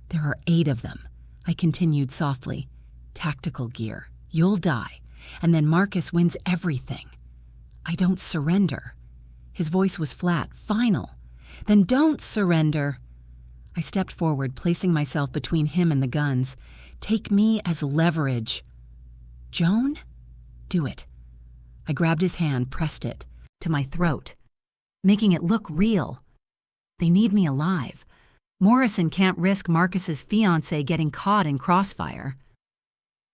S1: "There are 8 of them," I continued softly. "Tactical gear. You'll die, and then Marcus wins everything." "I don't surrender." His voice was flat, final. "Then don't surrender." I stepped forward, placing myself between him and the guns. "Take me as leverage." "Joan? Do it." I grabbed his hand, pressed it to my throat, making it look real. They need me alive. Morrison can't risk Marcus's fiancé getting caught in crossfire.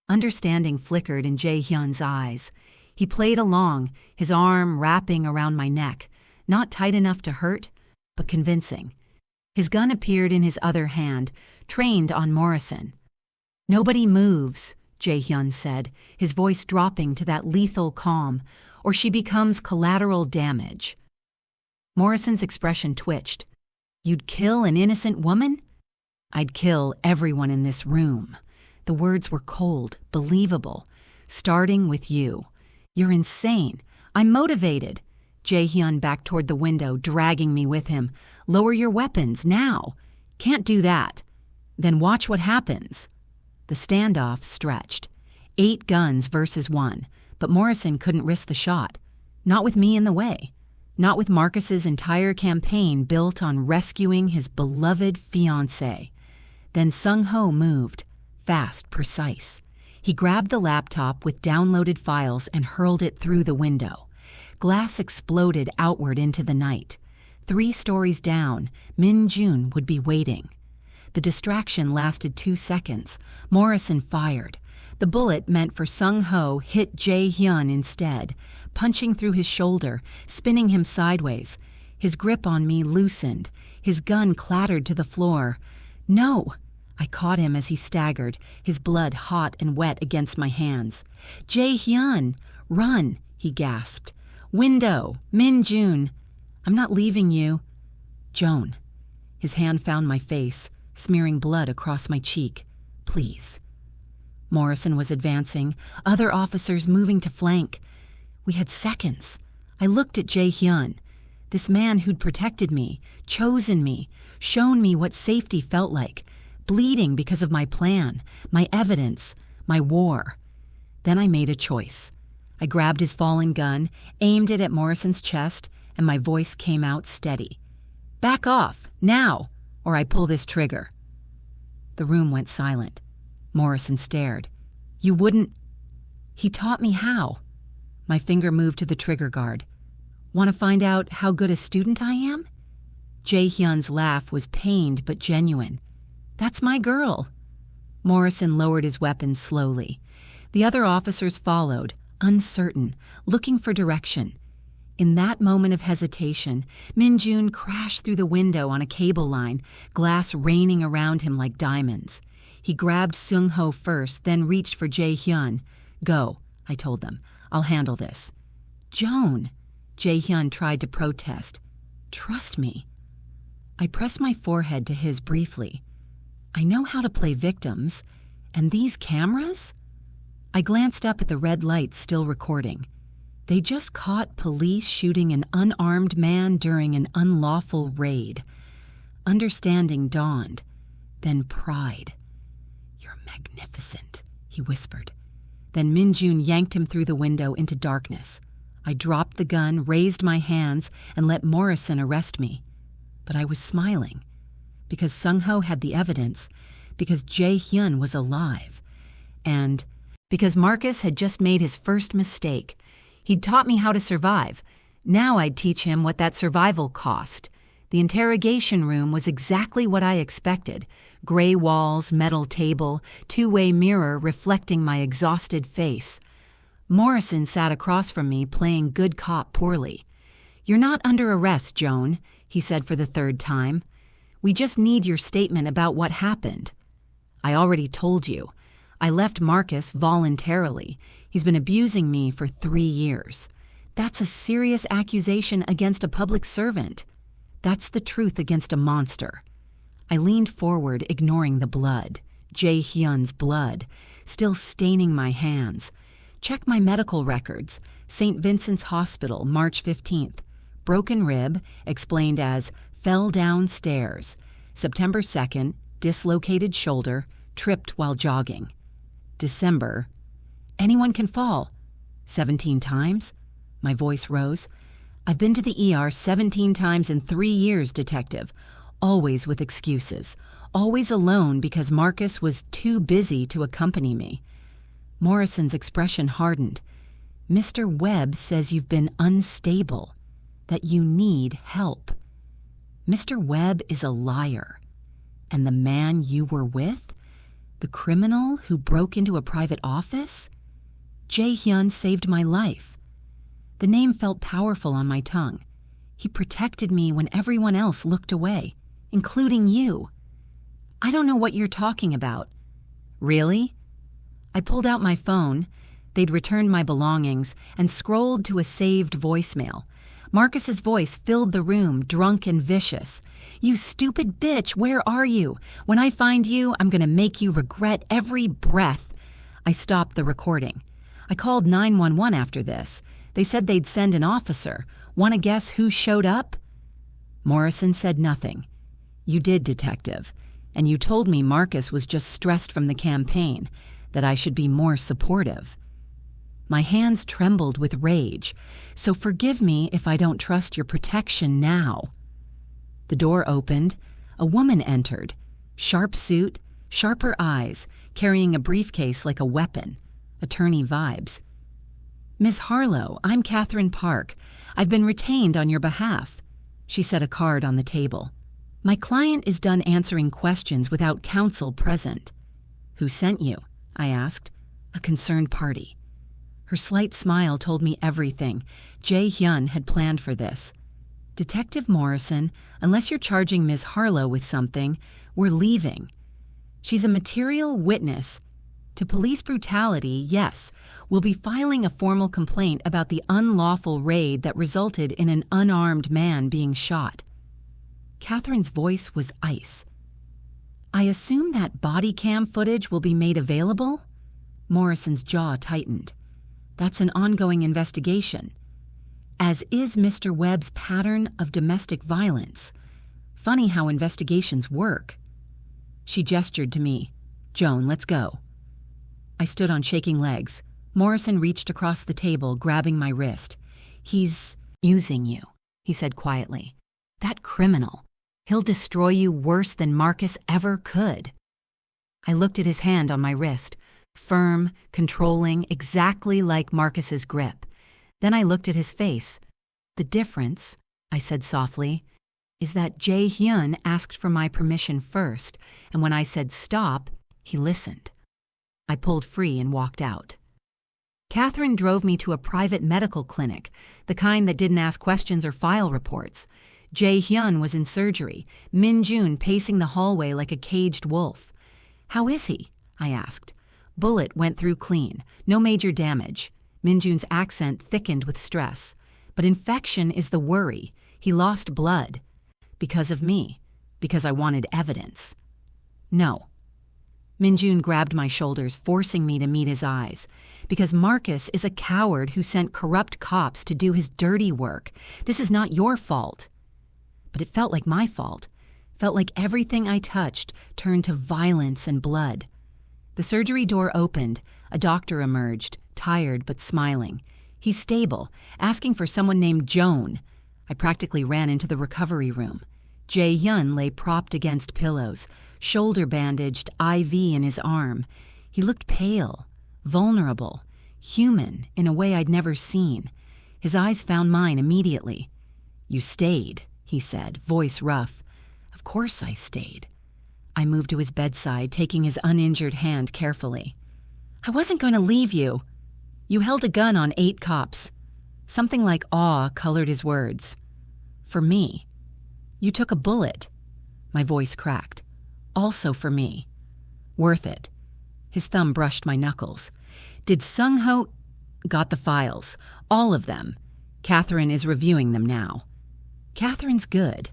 S1: Understanding flickered in Jae-Hyun's eyes. He played along, his arm wrapping around my neck, not tight enough to hurt, but convincing. His gun appeared in his other hand, trained on Morrison. "Nobody moves," Jae-Hyun said, his voice dropping to that lethal calm, "or she becomes collateral damage." Morrison's expression twitched. "You'd kill an innocent woman?" "I'd kill everyone in this room." The words were cold, believable. "Starting with you. You're insane. I'm motivated." Jae-Hyun backed toward the window, dragging me with him. "Lower your weapons, now." "Can't do that." "Then watch what happens." The standoff stretched. 8 guns versus 1, but Morrison couldn't risk the shot. Not with me in the way. Not with Marcus's entire campaign built on rescuing his beloved fiancé. Then Sung-ho moved, fast, precise. He grabbed the laptop with downloaded files and hurled it through the window. Glass exploded outward into the night. 3 stories down, Min-Jun would be waiting. The distraction lasted 2 seconds. Morrison fired. The bullet meant for Sung-ho hit Jae-Hyun instead, punching through his shoulder, spinning him sideways. His grip on me loosened. His gun clattered to the floor. "No!" I caught him as he staggered, his blood hot and wet against my hands. "Jae-Hyun, run!" he gasped. "Window, Min-Jun. I'm not leaving you." "Joan." His hand found my face, smearing blood across my cheek. "Please." Morrison was advancing, other officers moving to flank. We had seconds. I looked at Jae-Hyun, this man who'd protected me, chosen me, shown me what safety felt like, bleeding because of my plan, my evidence, my war. Then I made a choice. I grabbed his fallen gun, aimed it at Morrison's chest, and my voice came out steady. "Back off, now, or I pull this trigger." The room went silent. Morrison stared. "You wouldn't—" "He taught me how." My finger moved to the trigger guard. "Want to find out how good a student I am?" Jae-Hyun's laugh was pained but genuine. "That's my girl." Morrison lowered his weapon slowly. The other officers followed, uncertain, looking for direction. In that moment of hesitation, Min-Jun crashed through the window on a cable line, glass raining around him like diamonds. He grabbed Sung-ho first, then reached for Jae-Hyun. "Go," I told them. "I'll handle this." "Joan," Jae-Hyun tried to protest. "Trust me." I pressed my forehead to his briefly. "I know how to play victims. And these cameras?" I glanced up at the red lights still recording. They just caught police shooting an unarmed man during an unlawful raid. Understanding dawned, then pride. "You're magnificent," he whispered. Then Min-Jun yanked him through the window into darkness. I dropped the gun, raised my hands, and let Morrison arrest me. But I was smiling. Because Sung-ho had the evidence, because Jae-Hyun was alive, and because Marcus had just made his first mistake. He'd taught me how to survive. Now I'd teach him what that survival cost. The interrogation room was exactly what I expected. Gray walls, metal table, two-way mirror reflecting my exhausted face. Morrison sat across from me, playing good cop poorly. "You're not under arrest, Joan," he said for the third time. "We just need your statement about what happened." "I already told you. I left Marcus voluntarily. He's been abusing me for 3 years. That's a serious accusation against a public servant. That's the truth against a monster." I leaned forward, ignoring the blood, Jae-Hyun's blood, still staining my hands. Check my medical records. St. Vincent's Hospital, March 15th. Broken rib, explained as fell downstairs. September 2nd, dislocated shoulder, tripped while jogging. December, anyone can fall. 17 times? My voice rose. "I've been to the ER 17 times in 3 years, detective. Always with excuses. Always alone because Marcus was too busy to accompany me." Morrison's expression hardened. "Mr. Webb says you've been unstable, that you need help. Mr. Webb is a liar. And the man you were with? The criminal who broke into a private office? Jae-Hyun saved my life." The name felt powerful on my tongue. He protected me when everyone else looked away, including you. "I don't know what you're talking about." "Really?" I pulled out my phone. They'd returned my belongings and scrolled to a saved voicemail. Marcus's voice filled the room, drunk and vicious. "You stupid bitch, where are you? When I find you, I'm gonna make you regret every breath." I stopped the recording. "I called 911 after this. They said they'd send an officer. Wanna guess who showed up?" Morrison said nothing. "You did, detective. And you told me Marcus was just stressed from the campaign, that I should be more supportive." My hands trembled with rage. "So forgive me if I don't trust your protection now." The door opened. A woman entered. Sharp suit, sharper eyes, carrying a briefcase like a weapon. Attorney vibes. "Miss Harlow, I'm Catherine Park. I've been retained on your behalf." She set a card on the table. "My client is done answering questions without counsel present." "Who sent you?" I asked. "A concerned party." Her slight smile told me everything. Jae-Hyun had planned for this. "Detective Morrison, unless you're charging Ms. Harlow with something, we're leaving. She's a material witness to police brutality, yes. We'll be filing a formal complaint about the unlawful raid that resulted in an unarmed man being shot." Catherine's voice was ice. "I assume that body cam footage will be made available?" Morrison's jaw tightened. "That's an ongoing investigation. As is Mr. Webb's pattern of domestic violence. Funny how investigations work." She gestured to me. "Joan, let's go." I stood on shaking legs. Morrison reached across the table, grabbing my wrist. "He's using you," he said quietly. "That criminal. He'll destroy you worse than Marcus ever could." I looked at his hand on my wrist. Firm, controlling, exactly like Marcus's grip. Then I looked at his face. "The difference," I said softly, "is that Jae-Hyun asked for my permission first, and when I said stop, he listened." I pulled free and walked out. Catherine drove me to a private medical clinic, the kind that didn't ask questions or file reports. Jae-Hyun was in surgery, Min-Jun pacing the hallway like a caged wolf. "How is he?" I asked. "Bullet went through clean, no major damage." Min-Jun's accent thickened with stress. "But infection is the worry. He lost blood. Because of me. Because I wanted evidence." "No." Min-Jun grabbed my shoulders, forcing me to meet his eyes. "Because Marcus is a coward who sent corrupt cops to do his dirty work. This is not your fault." But it felt like my fault. Felt like everything I touched turned to violence and blood. The surgery door opened. A doctor emerged, tired but smiling. He's stable, asking for someone named Joan. I practically ran into the recovery room. Jae-Hyun lay propped against pillows, shoulder bandaged, IV in his arm. He looked pale, vulnerable, human in a way I'd never seen. His eyes found mine immediately. "You stayed," he said, voice rough. Of course I stayed. I moved to his bedside, taking his uninjured hand carefully. I wasn't going to leave you. You held a gun on 8 cops. Something like awe colored his words. For me. You took a bullet. My voice cracked. Also for me. Worth it. His thumb brushed my knuckles. Did Sung-ho... Got the files. All of them. Catherine is reviewing them now. Catherine's good.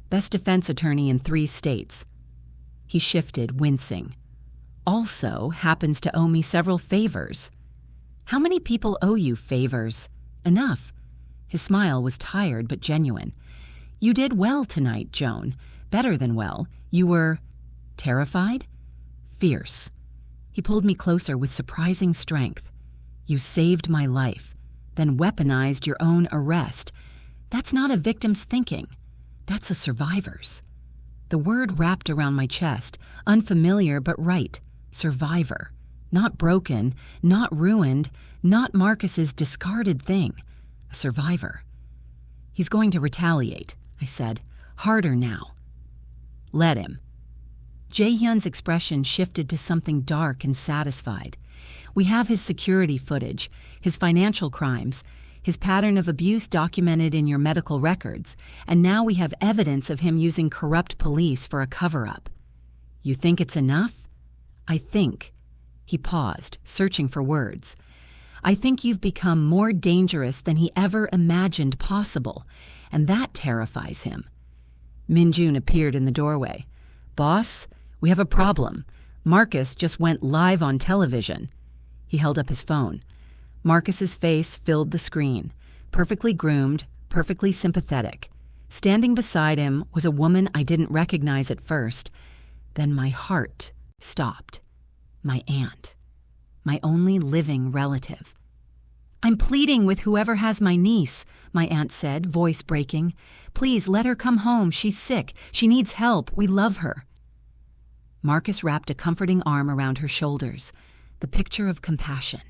S1: Best defense attorney in 3 states. He shifted, wincing. Also happens to owe me several favors. How many people owe you favors? Enough. His smile was tired but genuine. You did well tonight, Joan. Better than well. You were... terrified? Fierce. He pulled me closer with surprising strength. You saved my life, then weaponized your own arrest. That's not a victim's thinking. That's a survivor's. The word wrapped around my chest, unfamiliar but right. Survivor. Not broken, not ruined, not Marcus's discarded thing. A survivor. He's going to retaliate, I said. Harder now. Let him. Jae-Hyun's expression shifted to something dark and satisfied. We have his security footage, his financial crimes, his pattern of abuse documented in your medical records, and now we have evidence of him using corrupt police for a cover-up. You think it's enough? I think. He paused, searching for words. I think you've become more dangerous than he ever imagined possible, and that terrifies him. Min-jun appeared in the doorway. Boss, we have a problem. Marcus just went live on television. He held up his phone. Marcus's face filled the screen, perfectly groomed, perfectly sympathetic. Standing beside him was a woman I didn't recognize at first. Then my heart stopped. My aunt. My only living relative. I'm pleading with whoever has my niece, my aunt said, voice breaking. Please let her come home. She's sick. She needs help. We love her. Marcus wrapped a comforting arm around her shoulders, the picture of compassion.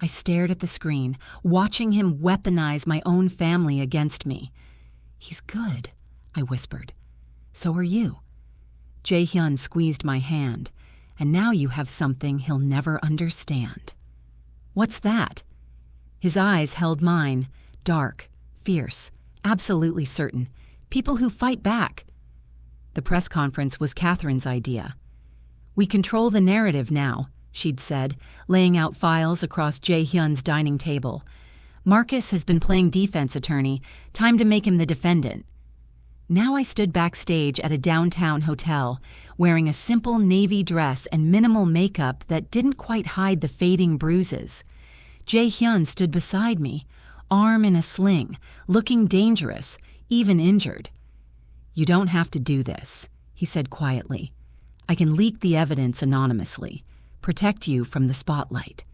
S1: I stared at the screen, watching him weaponize my own family against me. He's good, I whispered. So are you. Jae-Hyun squeezed my hand, and now you have something he'll never understand. What's that? His eyes held mine, dark, fierce, absolutely certain. People who fight back. The press conference was Catherine's idea. We control the narrative now, she'd said, laying out files across Jae-Hyun's dining table. Marcus has been playing defense attorney. Time to make him the defendant. Now I stood backstage at a downtown hotel, wearing a simple navy dress and minimal makeup that didn't quite hide the fading bruises. Jae-Hyun stood beside me, arm in a sling, looking dangerous, even injured. You don't have to do this, he said quietly. I can leak the evidence anonymously. Protect you from the spotlight.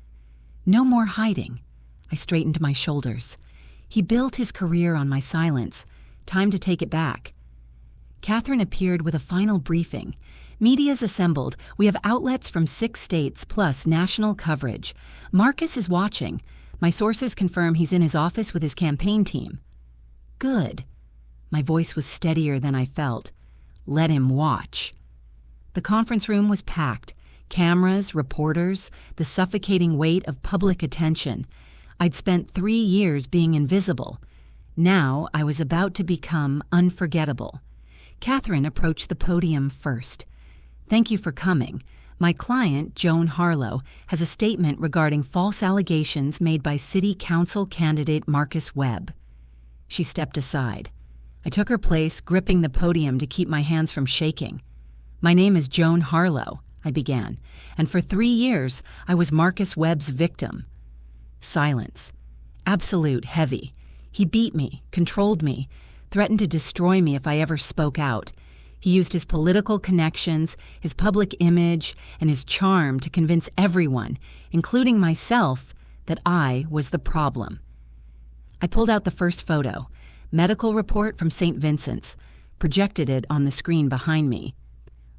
S1: No more hiding. I straightened my shoulders. He built his career on my silence. Time to take it back. Catherine appeared with a final briefing. Media's assembled. We have outlets from 6 states plus national coverage. Marcus is watching. My sources confirm he's in his office with his campaign team. Good. My voice was steadier than I felt. Let him watch. The conference room was packed. Cameras, reporters, the suffocating weight of public attention. I'd spent 3 years being invisible. Now I was about to become unforgettable. Catherine approached the podium first. Thank you for coming. My client, Joan Harlow, has a statement regarding false allegations made by City Council candidate Marcus Webb. She stepped aside. I took her place, gripping the podium to keep my hands from shaking. My name is Joan Harlow, I began, and for 3 years I was Marcus Webb's victim. Silence. Absolute heavy. He beat me, controlled me, threatened to destroy me if I ever spoke out. He used his political connections, his public image, and his charm to convince everyone, including myself, that I was the problem. I pulled out the first photo, medical report from St. Vincent's, projected it on the screen behind me.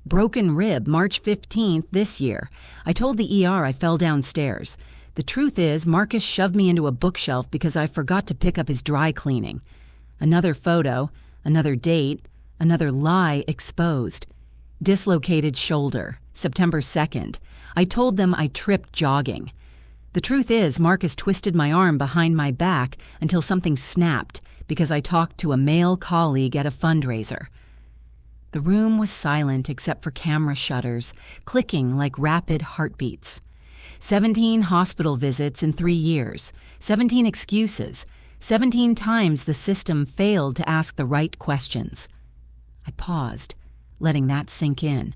S1: Broken rib, March 15th this year. I told the ER I fell downstairs. The truth is, Marcus shoved me into a bookshelf because I forgot to pick up his dry cleaning. Another photo, Another date, another lie exposed. Dislocated shoulder, September 2nd. I told them I tripped jogging. The truth is, Marcus twisted my arm behind my back until something snapped because I talked to a male colleague at a fundraiser. The room was silent except for camera shutters, clicking like rapid heartbeats. 17 hospital visits in 3 years, 17 excuses, 17 times the system failed to ask the right questions. I paused, letting that sink in.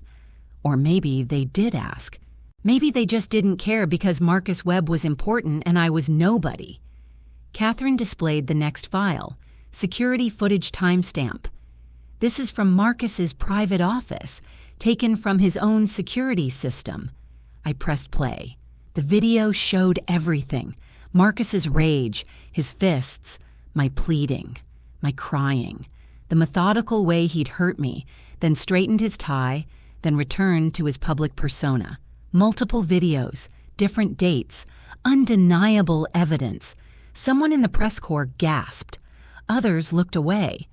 S1: Or maybe they did ask. Maybe they just didn't care because Marcus Webb was important and I was nobody. Catherine displayed the next file, security footage timestamp. This is from Marcus's private office, taken from his own security system. I pressed play. The video showed everything. Marcus's rage, his fists, my pleading, my crying, the methodical way he'd hurt me, then straightened his tie, then returned to his public persona. Multiple videos, different dates, undeniable evidence. Someone in the press corps gasped. Others looked away.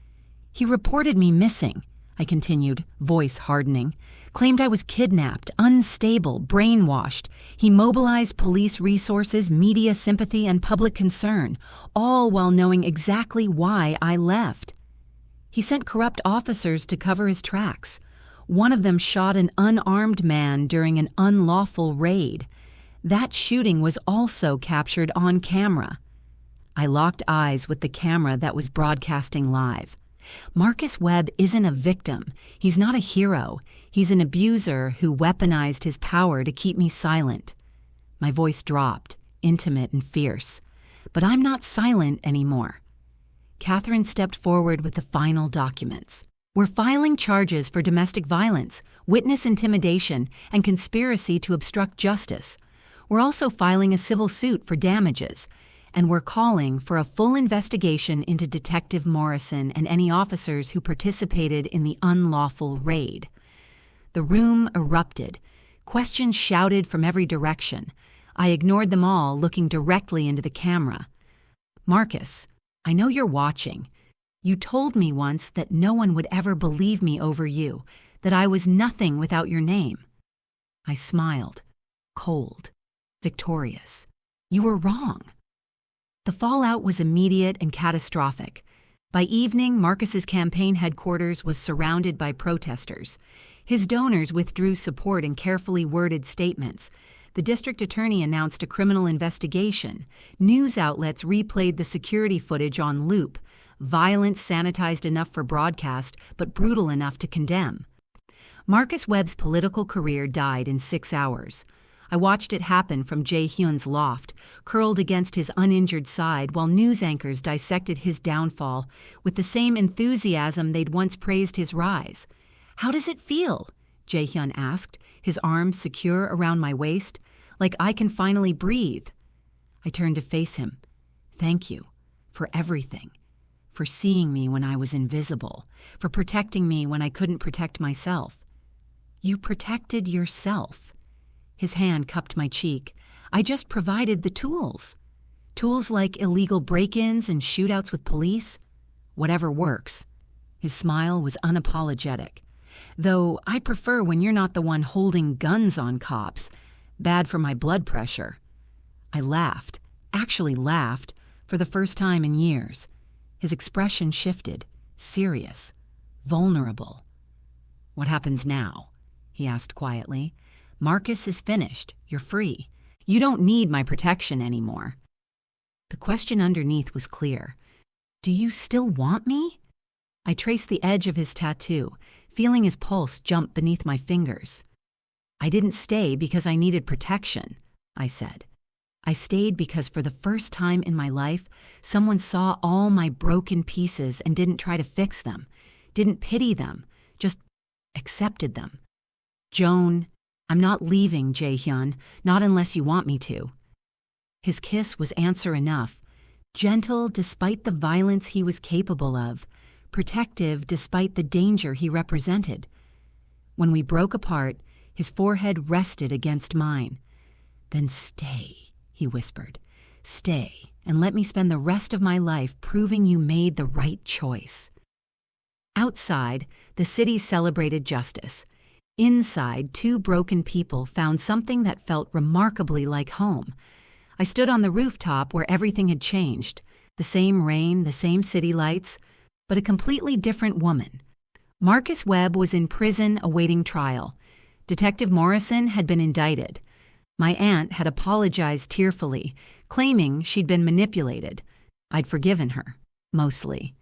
S1: He reported me missing, I continued, voice hardening. Claimed I was kidnapped, unstable, brainwashed. He mobilized police resources, media sympathy, and public concern, all while knowing exactly why I left. He sent corrupt officers to cover his tracks. One of them shot an unarmed man during an unlawful raid. That shooting was also captured on camera. I locked eyes with the camera that was broadcasting live. Marcus Webb isn't a victim. He's not a hero. He's an abuser who weaponized his power to keep me silent. My voice dropped, intimate and fierce. But I'm not silent anymore. Catherine stepped forward with the final documents. We're filing charges for domestic violence, witness intimidation, and conspiracy to obstruct justice. We're also filing a civil suit for damages. And we're calling for a full investigation into Detective Morrison and any officers who participated in the unlawful raid. The room erupted. Questions shouted from every direction. I ignored them all, looking directly into the camera. Marcus, I know you're watching. You told me once that no one would ever believe me over you, that I was nothing without your name. I smiled, cold, victorious. You were wrong. The fallout was immediate and catastrophic. By evening, Marcus's campaign headquarters was surrounded by protesters. His donors withdrew support in carefully worded statements. The district attorney announced a criminal investigation. News outlets replayed the security footage on loop. Violence sanitized enough for broadcast, but brutal enough to condemn. Marcus Webb's political career died in 6 hours. I watched it happen from Jae-Hyun's loft, curled against his uninjured side while news anchors dissected his downfall with the same enthusiasm they'd once praised his rise. How does it feel? Jae-Hyun asked, his arms secure around my waist, like I can finally breathe. I turned to face him. Thank you for everything, for seeing me when I was invisible, for protecting me when I couldn't protect myself. You protected yourself. His hand cupped my cheek. I just provided the tools. Tools like illegal break-ins and shootouts with police. Whatever works. His smile was unapologetic. Though I prefer when you're not the one holding guns on cops. Bad for my blood pressure. I laughed, actually laughed, for the first time in years. His expression shifted, serious, vulnerable. What happens now? He asked quietly. Marcus is finished. You're free. You don't need my protection anymore. The question underneath was clear. Do you still want me? I traced the edge of his tattoo, feeling his pulse jump beneath my fingers. I didn't stay because I needed protection, I said. I stayed because for the first time in my life, someone saw all my broken pieces and didn't try to fix them, didn't pity them, just accepted them. Joan, I'm not leaving, Jae-Hyun, not unless you want me to. His kiss was answer enough, gentle despite the violence he was capable of, protective despite the danger he represented. When we broke apart, his forehead rested against mine. Then stay, he whispered. Stay, and let me spend the rest of my life proving you made the right choice. Outside, the city celebrated justice. Inside, two broken people found something that felt remarkably like home. I stood on the rooftop where everything had changed. The same rain, the same city lights, but a completely different woman. Marcus Webb was in prison awaiting trial. Detective Morrison had been indicted. My aunt had apologized tearfully, claiming she'd been manipulated. I'd forgiven her, mostly.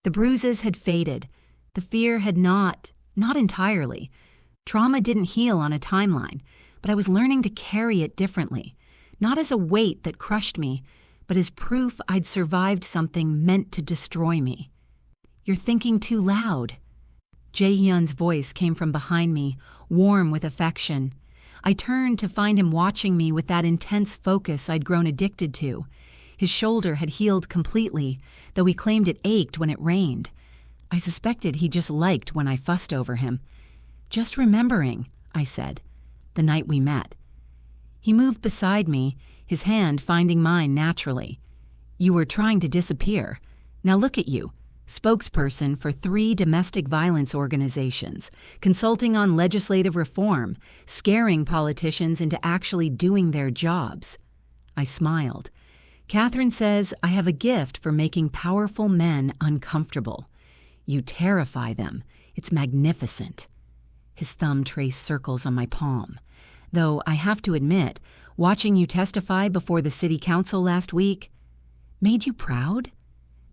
S1: The bruises had faded. The fear had not entirely. Trauma didn't heal on a timeline, but I was learning to carry it differently, not as a weight that crushed me, but as proof I'd survived something meant to destroy me. "You're thinking too loud." Jae-Hyun's voice came from behind me, warm with affection. I turned to find him watching me with that intense focus I'd grown addicted to. His shoulder had healed completely, though he claimed it ached when it rained. I suspected he just liked when I fussed over him. "Just remembering," I said, "the night we met." He moved beside me, his hand finding mine naturally. "You were trying to disappear. Now look at you, spokesperson for 3 domestic violence organizations, consulting on legislative reform, scaring politicians into actually doing their jobs." I smiled. "Catherine says I have a gift for making powerful men uncomfortable. You terrify them. It's magnificent." His thumb traced circles on my palm. "Though I have to admit, watching you testify before the city council last week made you proud?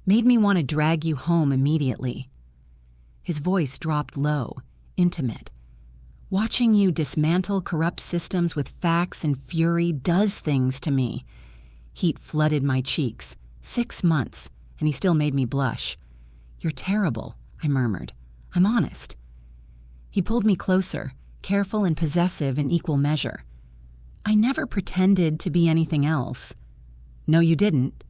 S1: Made me want to drag you home immediately." His voice dropped low, intimate. "Watching you dismantle corrupt systems with facts and fury does things to me." Heat flooded my cheeks. 6 months, and he still made me blush. "You're terrible," I murmured. "I'm honest." He pulled me closer, careful and possessive in equal measure. "I never pretended to be anything else." "No, you didn't."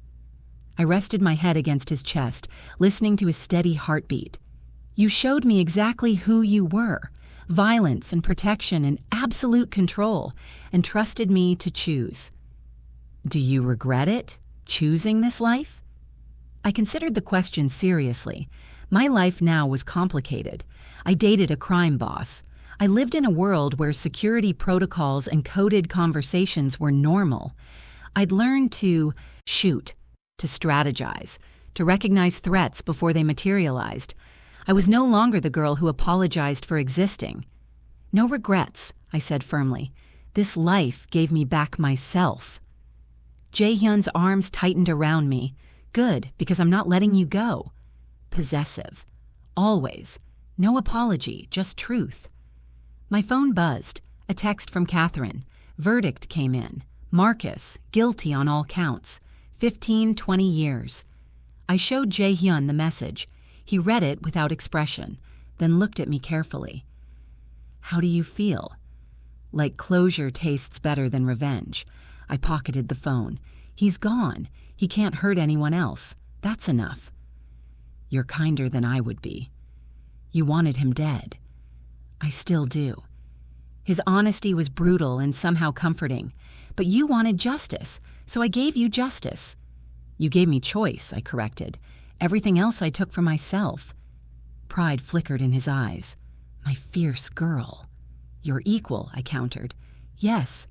S1: I rested my head against his chest, listening to his steady heartbeat. "You showed me exactly who you were, violence and protection and absolute control, and trusted me to choose." "Do you regret it, choosing this life?" I considered the question seriously. My life now was complicated. I dated a crime boss. I lived in a world where security protocols and coded conversations were normal. I'd learned to shoot, to strategize, to recognize threats before they materialized. I was no longer the girl who apologized for existing. "No regrets," I said firmly. "This life gave me back myself." Jae-Hyun's arms tightened around me. "Good, because I'm not letting you go." Possessive. Always. No apology, just truth. My phone buzzed. A text from Catherine. Verdict came in. Marcus, guilty on all counts. 15-20 years. I showed Jae-Hyun the message. He read it without expression, then looked at me carefully. "How do you feel?" "Like closure tastes better than revenge." I pocketed the phone. "He's gone. He can't hurt anyone else. That's enough." "You're kinder than I would be." "You wanted him dead." "I still do." His honesty was brutal and somehow comforting. "But you wanted justice, so I gave you justice." "You gave me choice," I corrected. "Everything else I took for myself." Pride flickered in his eyes. "My fierce girl." "Your equal," I countered. "Yes."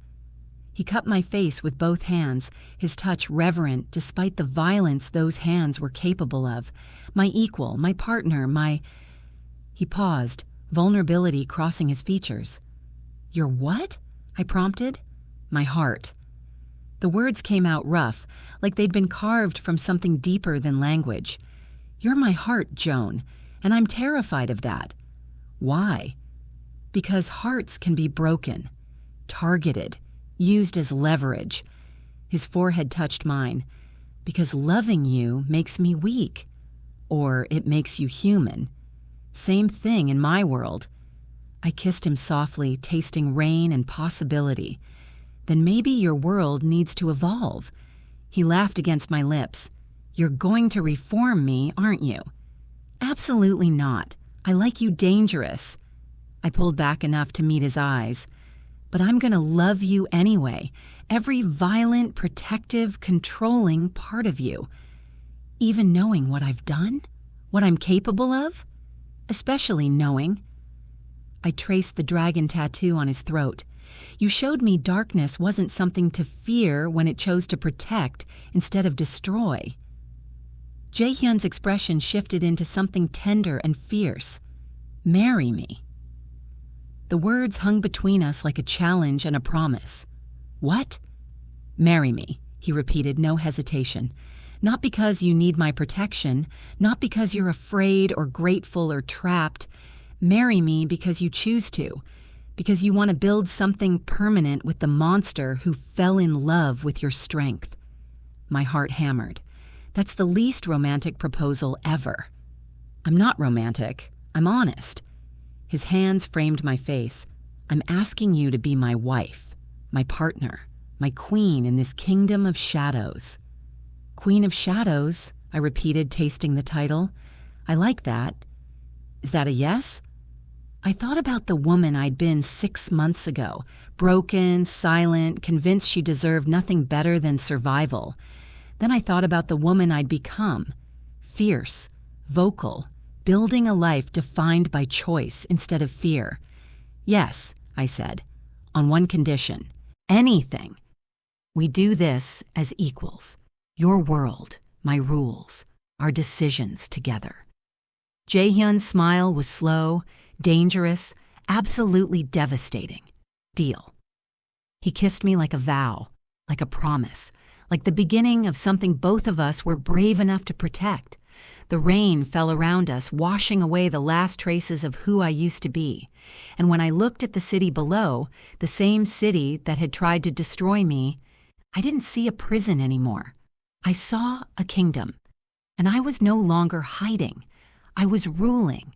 S1: He cupped my face with both hands, his touch reverent despite the violence those hands were capable of. "My equal, my partner, my—" He paused, vulnerability crossing his features. "Your what?" I prompted. "My heart." The words came out rough, like they'd been carved from something deeper than language. "You're my heart, Joan, and I'm terrified of that." "Why?" "Because hearts can be broken, targeted, used as leverage." His forehead touched mine. "Because loving you makes me weak. Or it makes you human. Same thing in my world." I kissed him softly, tasting rain and possibility. "Then maybe your world needs to evolve." He laughed against my lips. "You're going to reform me, aren't you?" "Absolutely not. I like you dangerous." I pulled back enough to meet his eyes. "But I'm going to love you anyway. Every violent, protective, controlling part of you. Even knowing what I've done? What I'm capable of?" especially knowing. I traced the dragon tattoo on his throat. You showed me darkness wasn't something to fear when it chose to protect instead of destroy. Jae-Hyun's expression shifted into something tender and fierce. Marry me. The words hung between us like a challenge and a promise. What? Marry me, he repeated, no hesitation. Not because you need my protection, not because you're afraid or grateful or trapped. Marry me because you choose to, because you want to build something permanent with the monster who fell in love with your strength. My heart hammered. That's the least romantic proposal ever. I'm not romantic. I'm honest. His hands framed my face. I'm asking you to be my wife, my partner, my queen in this kingdom of shadows. Queen of Shadows, I repeated, tasting the title. I like that. Is that a yes? I thought about the woman I'd been 6 months ago, broken, silent, convinced she deserved nothing better than survival. Then I thought about the woman I'd become, fierce, vocal, building a life defined by choice instead of fear. Yes, I said, on one condition. Anything. We do this as equals. Your world, my rules, our decisions together. Jae-Hyun's smile was slow, dangerous, absolutely devastating. Deal. He kissed me like a vow, like a promise, like the beginning of something both of us were brave enough to protect. The rain fell around us, washing away the last traces of who I used to be. And when I looked at the city below, the same city that had tried to destroy me, I didn't see a prison anymore. I saw a kingdom, and I was no longer hiding. I was ruling,